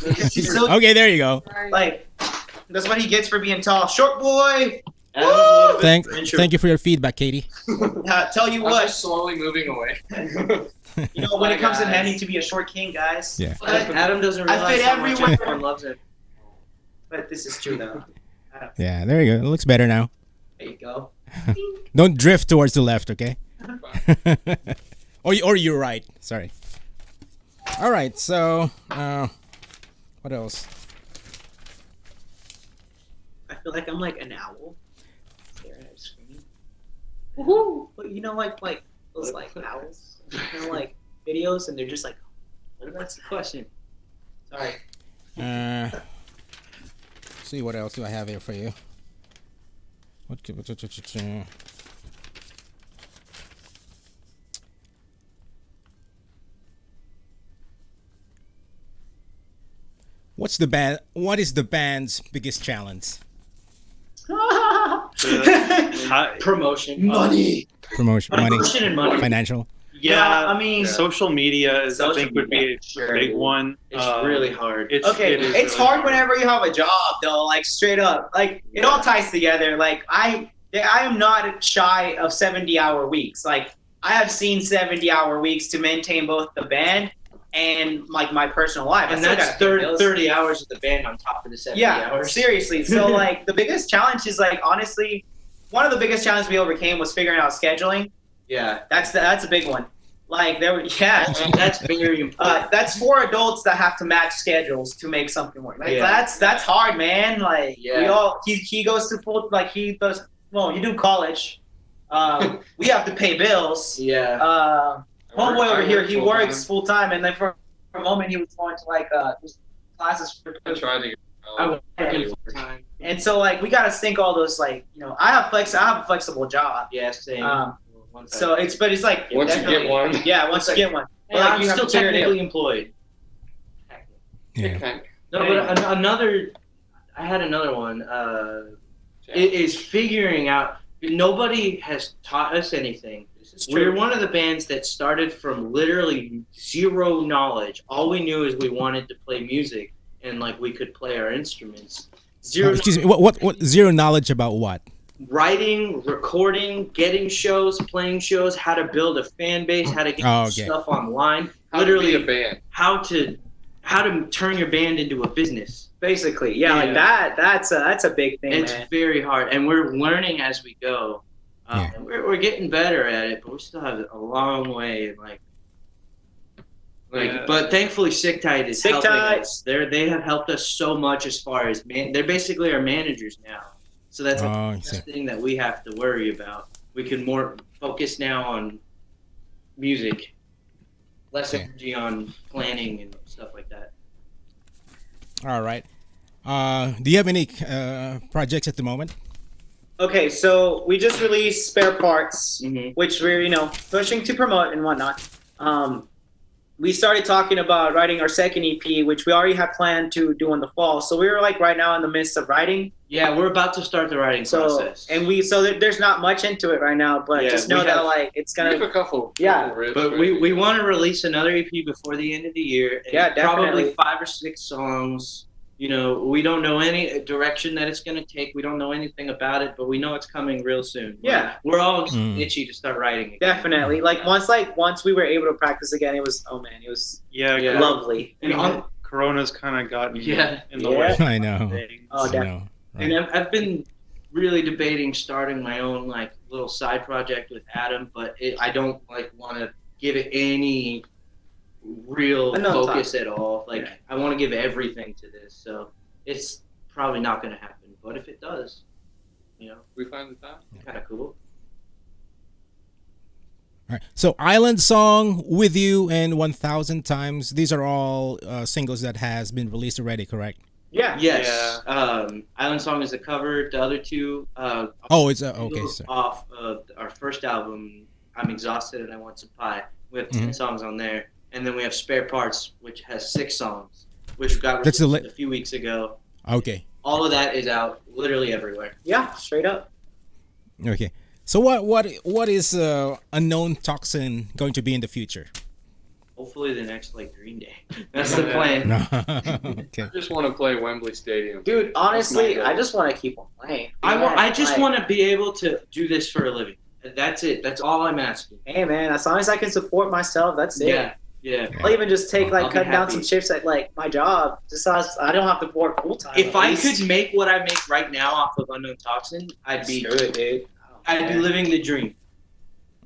He's so, Okay, there you go. like, that's what he gets for being tall. Short boy. Adam's a little bit Thank introvert. you for your feedback, Katie. Tell you I'm what, just slowly moving away. you know, when it comes to Guys. handy to be a short king, guys. Yeah. Adam doesn't I realize fit how much everywhere. everyone loves him. But this is true though. Yeah, there you go. It looks better now. There you go. Don't drift towards the left, okay? or you're right. Sorry. All right. So, what else? I feel like I'm like an owl staring at a screen. Woohoo! But you know, like those like owls, you know, like videos, and they're just like, What's the question? sorry. See what else do I have here for you? What is the band's biggest challenge? Promotion. Money. Promotion, money, Promotion and money. financial. Yeah, I mean, social media is, I Social think, would be media. a big one. It's really hard. okay, it is it's really hard whenever you have a job, though. Like straight up, like it all ties together. Like I am not shy of 70-hour weeks. Like I have seen 70-hour weeks to maintain both the band and like my personal life. I And still that's gotta pay bills. 30 hours of the band on top of the 70 Yeah, hours. seriously. So like the biggest challenge is like honestly, one of the biggest challenges we overcame was figuring out scheduling. Yeah, That's a big one. Like there, that's very important. that's for adults that have to match schedules to make something work. Like Yeah. that's hard, man. Like Yeah. we all he goes to full like he does. Well, you do college. We have to pay bills. Yeah. Homeboy over here, he full-time. works full time, and then for a moment he was going to like just classes for. I tried to get I was working Yeah. full time. And so like we gotta sync all those like I have a flexible job. Yeah, same. One So it's like Once you definitely- get one. Yeah, once you get one. Hey, But, like, I'm you have still to figure it out. technically employed. Yeah. Okay. No, but another. I had another one. It is figuring out. Nobody has taught us anything. We're one of the bands that started from literally zero knowledge. All we knew is we wanted to play music and like we could play our instruments. Zero Excuse me. What? Zero knowledge about what? writing, recording, getting shows, playing shows, how to build a fan base, how to get stuff online. How Literally, to be a band. how to turn your band into a business. Basically, yeah, like that's a big thing, It's man. very hard, and we're learning as we go. Yeah. And we're getting better at it, but we still have a long way. Yeah. But thankfully, Sick Tide is Sick helping Tide. us. They have helped us so much as far as they're basically our managers now. So that's I the see. thing that we have to worry about. We can more focus now on music, less Yeah. energy on planning and stuff like that. All right. Do you have any projects at the moment? Okay, so we just released Spare Parts, Mm-hmm. which we're pushing to promote and whatnot. We started talking about writing our second EP, which we already had planned to do in the fall. So we were like right now in the midst of writing. Yeah, we're about to start the writing process. There's not much into it right now, but Yeah, just know we that have- like it's We have gonna. a couple. Yeah. couple riffs But ready. we want to release another EP before the end of the year. And Yeah, probably definitely. 5 or 6 songs. We don't know any direction that it's going to take. We don't know anything about it, but we know it's coming real soon. Yeah. We're all Mm. itchy to start writing again. Definitely, like once we were able to practice again, it was Yeah, Yeah. lovely. And on, Corona's kind of gotten Yeah. in the Yeah. way. I know. Oh, I know. and I've been really debating starting my own like little side project with Adam, but I don't like want to give it any real focus at all. Like I want to give everything to this, so it's probably not going to happen. But if it does, we find the time. Kind of cool. All right. So Island Song, With You, and 1000 Times. These are all singles that has been released already, correct? Yeah. Yes. Island Song is a cover. The other two it's okay. Sorry. Off of our first album, I'm Exhausted and I Want Some Pie. We have 10 songs on there. And then we have Spare Parts, which has 6 songs, which got released a few weeks ago. Okay. All of that is out literally everywhere. Yeah, straight up. Okay. So what is Unknown Toxin going to be in the future? Hopefully the next like Green Day. That's the plan. Okay. I just want to play Wembley Stadium. Dude, honestly, I just want to keep on playing. I just want to be able to do this for a living. That's it. That's all I'm asking. Hey man, as long as I can support myself, that's it. Yeah. I'll even just take I'll cut down some shifts at like my job, just so I don't have to work full time. If I could make what I make right now off of Unknown Toxin, I'd be good, dude. I'd be living the dream.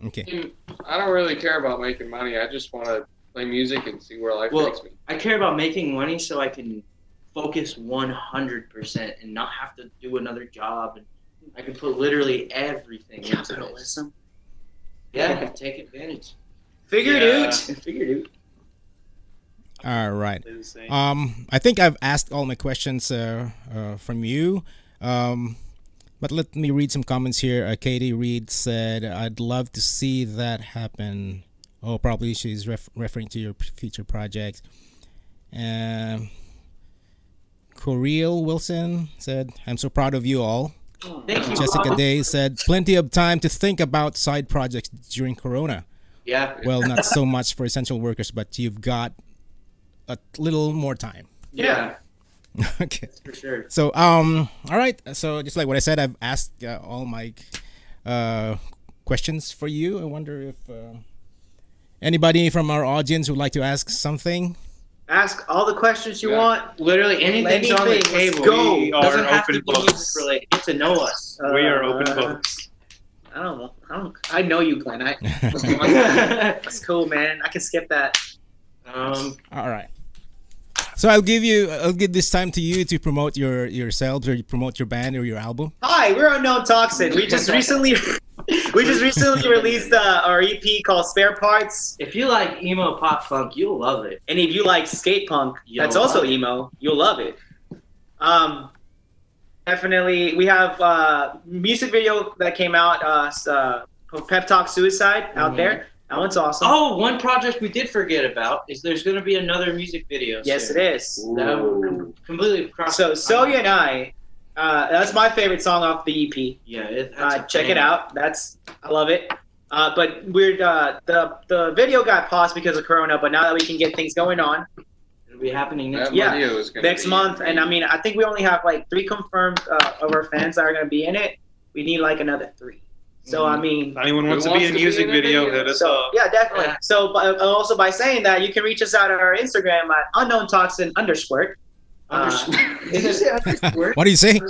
Okay. I don't really care about making money. I just want to play music and see where life takes me. I care about making money so I can focus 100% and not have to do another job, and I can put literally everything into this. Yeah, take advantage. Figure it out. All right. I think I've asked all my questions from you. But let me read some comments here. Katie Reed said, "I'd love to see that happen." Oh, probably she's referring to your future projects. Coriel Wilson said, "I'm so proud of you all." Thank you. Jessica Day said, "Plenty of time to think about side projects during Corona." Yeah. Well, not so much for essential workers, but you've got a little more time. Yeah. Okay. That's for sure. So, all right. So, just like what I said, I've asked all my questions for you. I wonder if anybody from our audience would like to ask something. Ask all the questions you want. Literally anything's on the table. Go. We doesn't have to be music related. Get to know us. We are open books. I don't know. I know you, Glenn. That's cool, man. I can skip that. All right. So I'll give this time to you to promote yourselves or promote your band or your album. Hi, we're Unknown Toxin. We just recently released our EP called Spare Parts. If you like emo pop funk, you'll love it. And if you like skate punk, that's also emo, you'll love it. Definitely, we have a music video that came out called Pep Talk Suicide out there. That one's awesome. Oh, one project we did forget about is there's going to be another music video. Yes, it is. That completely crossed. So Soya and I, that's my favorite song off the EP. Yeah, check it out. I love it. But we're the video got paused because of Corona. But now that we can get things going on, it'll be happening next next month. And I mean, I think we only have like 3 confirmed of our fans that are going to be in it. We need like another 3. So I mean, if anyone wants to be in a music video, hit us up. Yeah, definitely. Yeah. So also by saying that, you can reach us out at our Instagram at Unknown Toxin _. What do you say?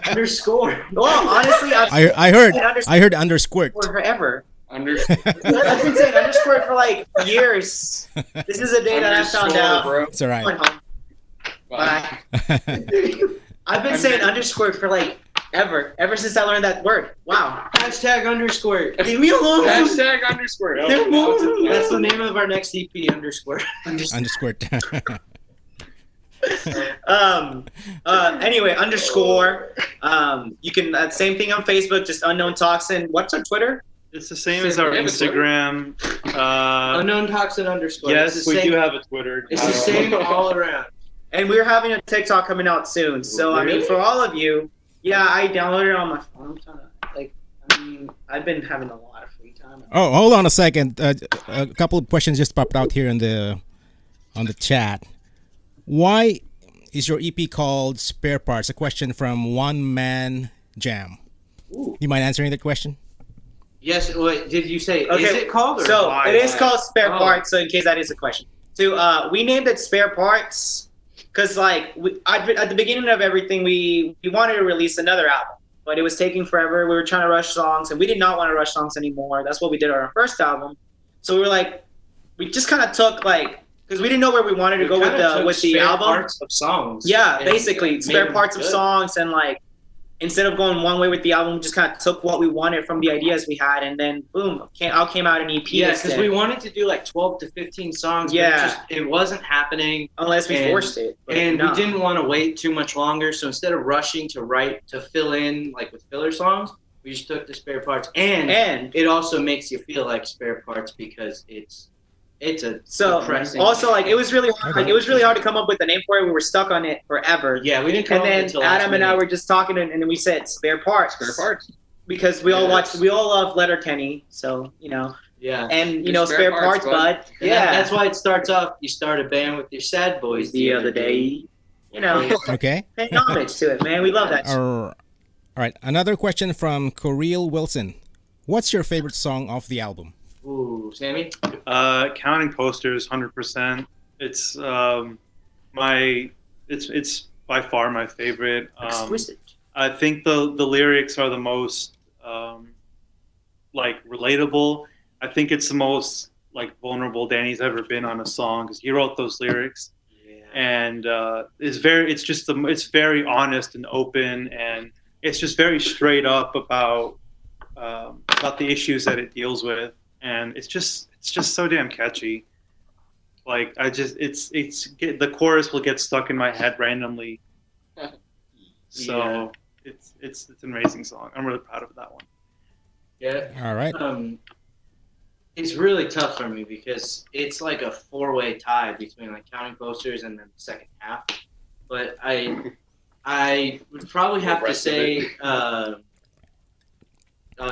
Underscore. Well, honestly, I heard undersquirt forever. I've been saying underscore for like years. This is a day that I found out. Bro. It's all right. Bye. I've been saying underscore for like ever since I learned that word. Wow. Hashtag underscore. Leave me alone. Hashtag underscore. That's the name of our next EP. Underscore. Undersquirt. Anyway, underscore. You can same thing on Facebook, just Unknown Toxin. What's our Twitter? It's the same as our Instagram. Unknown Toxin underscore. Yes, we do have a Twitter. It's the same all around. And we're having a TikTok coming out soon. So I mean, for all of you, yeah, I downloaded it on my phone. I've been having a lot of free time. Oh, hold on a second. A couple of questions just popped out here on the chat. Why is your EP called Spare Parts? A question from One Man Jam. Ooh. You mind answering that question? Yes. What did you say? Okay. Is it called? Or so it is called Spare Parts. So in case that is a question, so we named it Spare Parts because like at the beginning of everything, we wanted to release another album. but it was taking forever. We were trying to rush songs, and we did not want to rush songs anymore. That's what we did on our first album. So we were like, we just kind of took like, because we didn't know where we wanted to go with the album. Parts of songs. Yeah, basically spare parts of songs, and like instead of going one way with the album, we just kind of took what we wanted from the ideas we had, and then boom, came out an EP. Yeah, because we wanted to do like 12 to 15 songs. Yeah, but it wasn't happening unless we forced it. And we didn't want to wait too much longer, so instead of rushing to fill in like with filler songs, we just took the spare parts, and it also makes you feel like spare parts because it's a depressing. Also, like it was really hard. Like, it was really hard to come up with a name for it. We were stuck on it forever. Yeah, we didn't come up with it until Adam and I were just talking, and then we said spare parts. Spare parts. Because we all love Letterkenny, so you know. Yeah. And you know, spare parts, bud. Yeah. That's why it starts off. You start a band with your sad boys the other day. You know. Okay. Paying homage to it, man. We love that. All right. Another question from Coreel Wilson. What's your favorite song off the album? Ooh, Sammy? Counting Posters, 100%. It's it's by far my favorite. Exquisite. I think the lyrics are the most like relatable. I think it's the most like vulnerable Danny's ever been on a song because he wrote those lyrics. Yeah. And it's very honest and open, and it's just very straight up about the issues that it deals with. And it's just so damn catchy. Like the chorus will get stuck in my head randomly. So it's an amazing song. I'm really proud of that one. Yeah. All right. It's really tough for me because it's like a four-way tie between like Counting Posters and then the second half. But I would probably have to say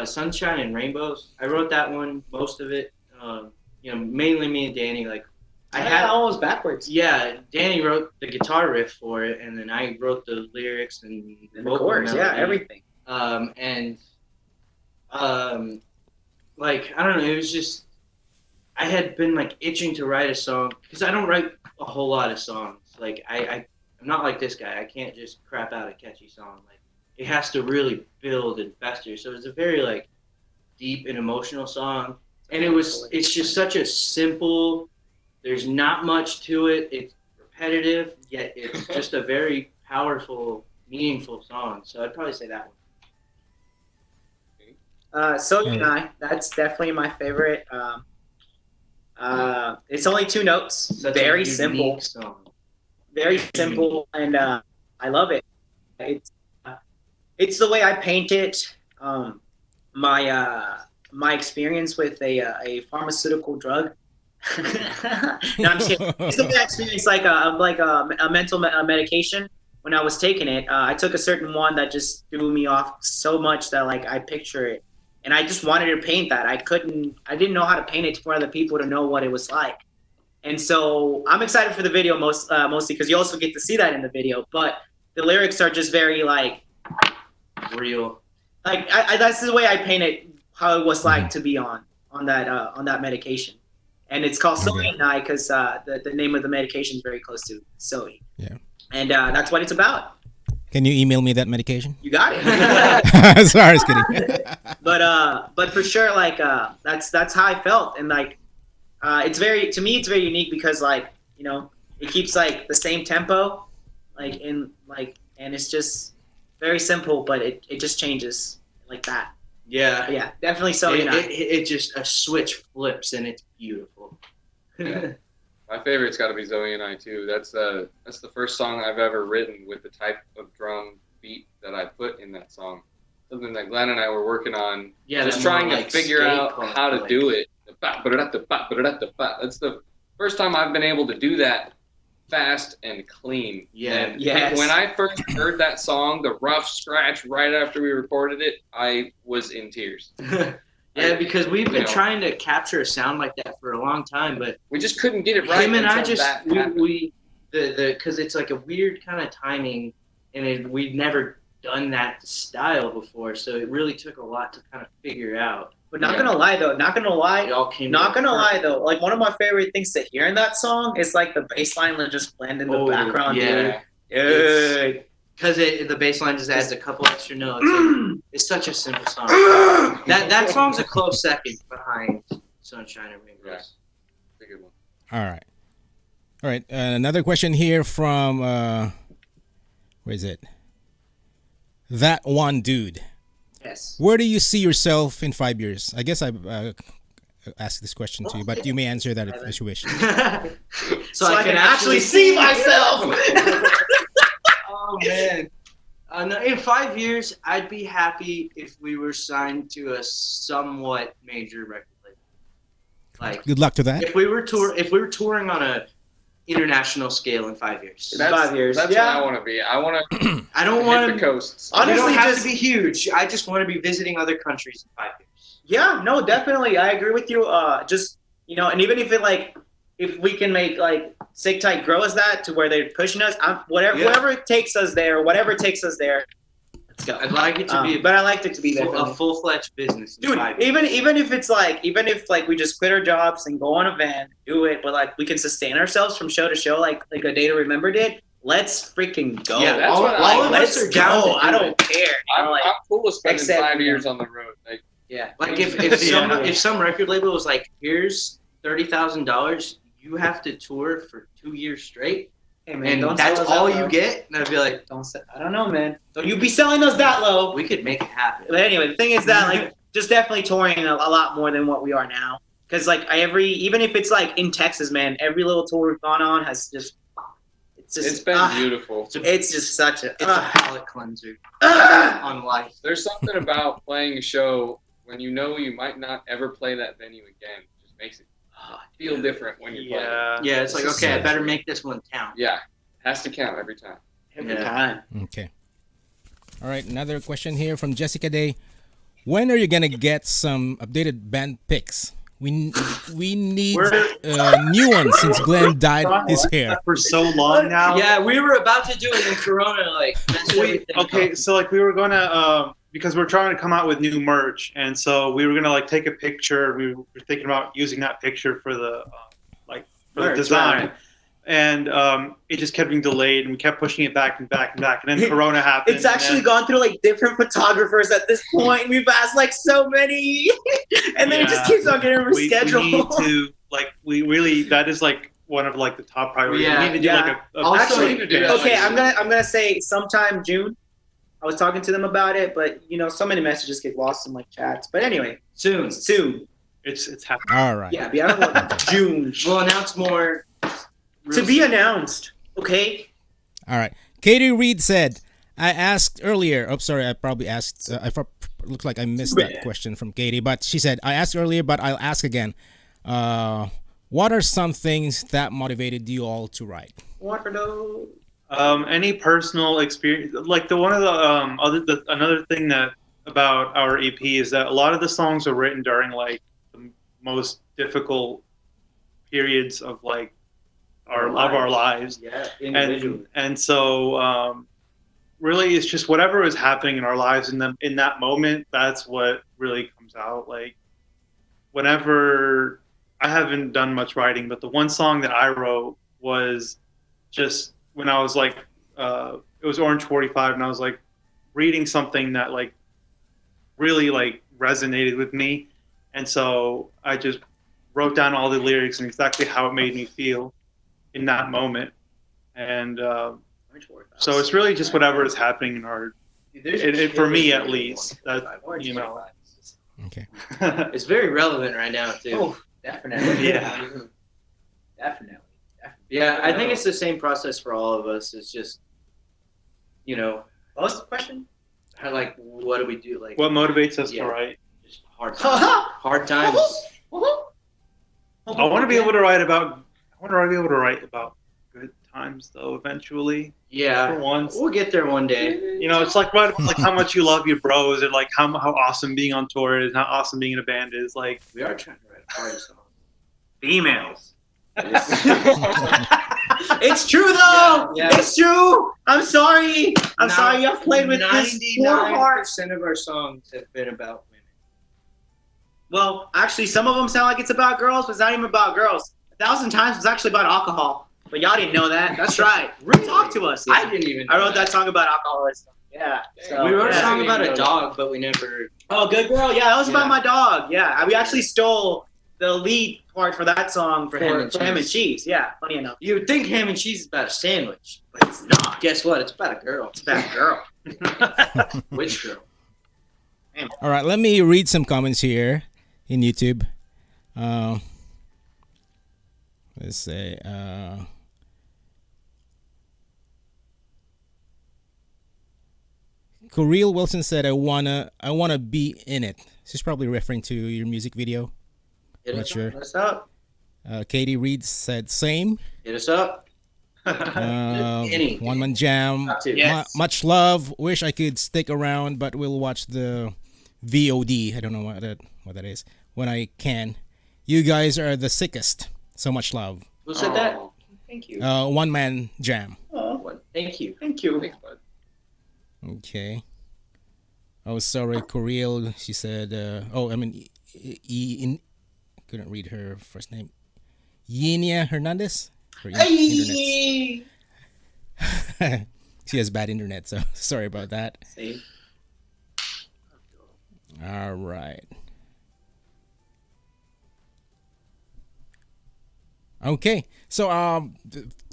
Sunshine and Rainbows. I wrote that one, most of it. Mainly me and Danny. Like, I had almost backwards. Yeah, Danny wrote the guitar riff for it, and then I wrote the lyrics and the chorus. Yeah, everything. Like I don't know. It was just I had been like itching to write a song because I don't write a whole lot of songs. Like I'm not like this guy. I can't just crap out a catchy song. Like, it has to really build and fester. So it's a very like deep and emotional song. And it's just such a simple, there's not much to it. It's repetitive, yet it's just a very powerful, meaningful song. So I'd probably say that one. So You and I, that's definitely my favorite. It's only 2 notes. Very simple. Song. Very simple, and I love it. It's the way I paint it. My experience with a pharmaceutical drug. No, I'm just kidding. It's the way I experienced like a mental medication when I was taking it. I took a certain one that just threw me off so much that like I picture it, and I just wanted to paint that. I didn't know how to paint it for other people to know what it was like. And so I'm excited for the video mostly because you also get to see that in the video. But the lyrics are just very like real. Like that's the way I paint it. How it was like to be on that medication, and it's called Zoe and I because the name of the medication is very close to Zoe. Yeah. And that's what it's about. Can you email me that medication? You got it. Sorry, I was kidding. But for sure, like that's how I felt, and like it's very unique because like it keeps like the same tempo, and it's just very simple, but it just changes like that. Yeah, definitely. So it just a switch flips and it's beautiful. Yeah. My favorite's got to be Zoe and I too. That's the first song I've ever written with the type of drum beat that I put in that song. Something that Glenn and I were working on. Yeah, just trying to figure out how to do it. That's the first time I've been able to do that fast and clean. Yeah. And when I first heard that song, the rough scratch right after we recorded it, I was in tears. Yeah, because we've been trying to capture a sound like that for a long time, but we just couldn't get it right. Him and I just because it's like a weird kind of timing, and we'd never done that style before, so it really took a lot to kind of figure out. But not gonna lie though, it all came. Like one of my favorite things to hear in that song is like the bass line will just blend in the background. Yeah, dude. because the bass line just adds a couple extra notes. It's such a simple song. That song's a close second behind Sunshine and Rainbows. Yeah. It's a good one. All right. Another question here from where is it? That one dude. Yes. Where do you see yourself in 5 years? I guess I asked this question to you, but you may answer that if you wish. so I can actually see myself. Oh man. No, in 5 years, I'd be happy if we were signed to a somewhat major record label. Like, Good luck to that. if we were touring on a international scale in 5 years. That's, 5 years. That's Yeah. what I want to be. I want to I don't hit want the to. coasts. We don't Honestly, have just to be huge. I just want to be visiting other countries in 5 years. yeah, no, definitely, I agree with you. Just and even if if we can make like Sick Tight grow as that to where they're pushing us, whatever it takes us there, let's go. I'd like it to be But I liked it to be there. a full-fledged business. In Dude, 5 years. even if it's even if we just quit our jobs and go on a van, do it, but like we can sustain ourselves from show to show, like A Day to Remember did. Let's freaking go. Yeah, that's what all of us let's are down. go. to do I don't it. care. I'm cool with spending except- 5 years on the road. Like, Yeah. Like if some record label was like, here's $30,000, you have to tour for 2 years straight, Hey man, and don't that's sell us all that you low. get. And I'd be like, I don't know, man. Don't you be selling us that low. we could make it happen. But anyway, the thing is that just definitely touring a lot more than what we are now. Because even if it's in Texas, man, every little tour we've gone on has just it's been beautiful. It's just such a It's a palate cleanser ah! on life. There's something about playing a show when you know you might not ever play that venue again. It just makes it feel different when you play it. Yeah, it's like, okay, I better make this one count. Yeah, has to count every time. every Yeah. time. Okay. All right. Another question here from Jessica Day. When are you gonna get some updated band pics? We need new ones since Glenn dyed his hair. For so long now. Yeah, we were about to do it in Corona, Okay, so we were gonna because we're trying to come out with new merch, and so we were gonna take a picture. We were thinking about using that picture for the the design, right. and it just kept being delayed, and we kept pushing it back and back and back, and then Corona happened. It's actually gone through different photographers at this point. We've asked so many, and then it just keeps on getting rescheduled. We need to we really that is one of the top priorities. Yeah, we need to do Also, Actually, need to do that okay, soon. I'm gonna say sometime June. I was talking to them about it, but so many messages get lost in chats. But anyway, soon. it's happening. All right. Yeah, be out June. We'll announce more. To be announced. Okay. All right. Katie Reed said, I asked earlier. Oh, sorry. I probably asked. Looks like I missed that question from Katie. But she said, I asked earlier, but I'll ask again. What are some things that motivated you all to write? What are those? Any personal experience, another thing that about our EP is that a lot of the songs are written during the most difficult periods of our lives. Yeah, individually. And so really it's just whatever is happening in our lives in that moment, that's what really comes out. Whenever I haven't done much writing, but the one song that I wrote was just when I was it was Orange 45, and I was reading something that really resonated with me, and so I just wrote down all the lyrics and exactly how it made me feel in that moment, and so it's really just whatever is happening in our for me at least. That Okay. It's very relevant right now too. Oh, definitely. Yeah. Definitely. Yeah, I think it's the same process for all of us. It's just, What was the question? what do we do? What motivates us Yeah. to write? Just hard times. Hard times. I want to be able to write about good times though eventually. Yeah, For once. we'll get there one day. It's how much you love your bros, and how awesome being on tour is, and how awesome being in a band is. We are trying to write a party song. Females. It's true though. Yeah. It's true. I'm sorry. I'm sorry. I've played with this 99% of our songs have been about women. Well, actually, some of them sound like it's about girls, but it's not even about girls. 1,000 times it's actually about alcohol. But y'all didn't know that. That's right. Talk to us. I didn't even. I wrote that song about alcoholism. Yeah. So, We wrote a yeah. song about a dog, but we never. Oh, Good Girl. Yeah, that was about Yeah. my dog. Yeah, we actually stole the lead part for that song for Ham and Cheese. Yeah, funny enough. You would think ham and cheese is about a sandwich, but it's not. Guess what? It's about a girl. It's about a girl. Which girl? All right, let me read some comments here in YouTube. Let's say. Coreal Wilson said, "I wanna be in it." She's probably referring to your music video. Hit Not us sure. up. What's up? Katie Reed said, "Same." Hit us up. One Man Jam. Got to. Yes. Much love. Wish I could stick around, but we'll watch the VOD. I don't know what that is. When I can. You guys are the sickest. So much love. Who said that? Oh, Thank you. One Man Jam. Oh, Thank you. thank you. thanks, bud. Okay. Oh, sorry, Coreal. She said, couldn't read her first name. Yinia Hernandez? Her Hey! internet. She has bad internet, so sorry about that. See? All right. Okay. So,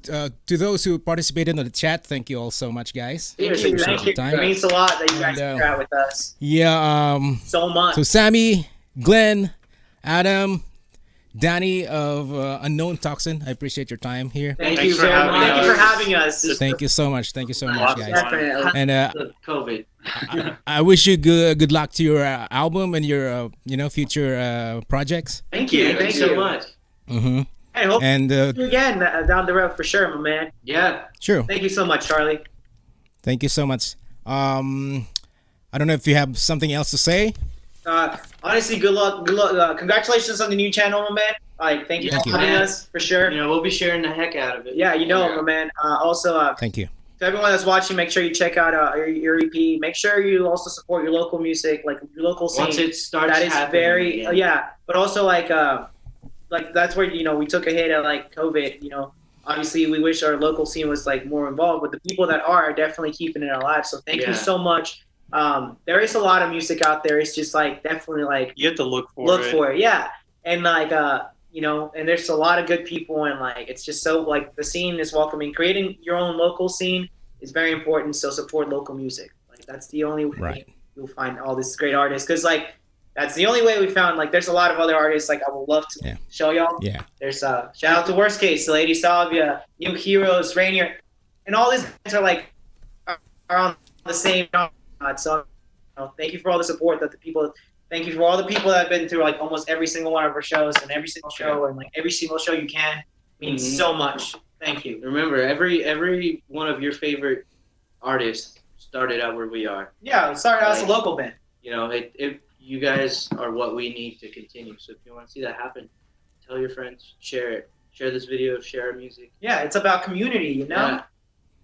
to those who participated in the chat, thank you all so much, guys. Thank you. Appreciate Thank your you. time. It means a lot that you guys And, are out with us. Yeah. So much. So Sammy, Glenn, Adam, Danny of Unknown Toxin, I appreciate your time here. Thank Thanks you for very having much. Thank you us. for having us. Thank you so much. Thank you so much, guys. Definitely. And COVID. I wish you good luck to your album and your future projects. Thank you. Thank you so much. Mm-hmm. Hey, hope And to see you again down the road for sure, my man. Yeah. sure. Thank you so much, Charlie. Thank you so much. I don't know if you have something else to say. Honestly, good luck. Good luck. Congratulations on the new channel, my man. Thank you Thank for you. having us for sure. You know, we'll be sharing the heck out of it. Yeah, Yeah. my man. Also, Thank you. to everyone that's watching, make sure you check out your EP. Make sure you also support your local music, like your local scene. Once it starts That is happening very again. yeah. But also like that's where we took a hit at like COVID. Obviously we wish our local scene was like more involved, but the people that are definitely keeping it alive. So thank Yeah. you so much. There is a lot of music out there. It's just like definitely like You have to look for it. yeah. And like and there's a lot of good people, and like it's just so like the scene is welcoming. Creating your own local scene is very important. So support local music. Like that's the only way Right. you'll find all these great artists. Because like that's the only way we found. Like there's a lot of other artists. Like I would love to show y'all. Yeah. There's shout out to Worst Case, Lady Salvia, New Heroes, Rainier, and all these guys are like are on the same. So thank you for all the support that the people. Thank you for all the people that have been through like almost every single one of our shows and every single show and like every single show you can means Mhm. so much. Thank you. Remember, every one of your favorite artists started out where we are. Yeah, sorry, I was a local band. You know, you guys are what we need to continue. So if you want to see that happen, tell your friends, share it, share this video, share our music. Yeah, it's about community, you know.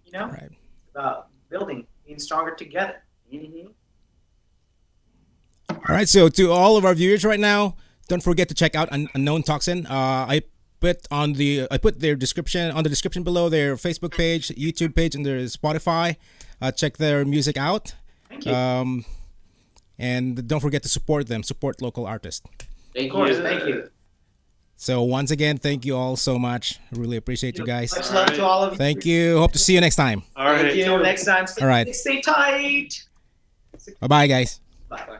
Yeah. Right. It's about building, being stronger together. Mm-hmm. All right, so to all of our viewers right now, don't forget to check out Unknown Toxin. I put their description on the description below, their Facebook page, YouTube page, and their Spotify. Check their music out. Thank you. And don't forget to support them. Support local artists. Thank Of course, you. thank you. So once again, thank you all so much. I really appreciate you guys. Much love to all of you. Thank you. Hope to see you next time. All right. Thank you. Until next time. All right. Stay tight. Bye-bye, guys. Bye.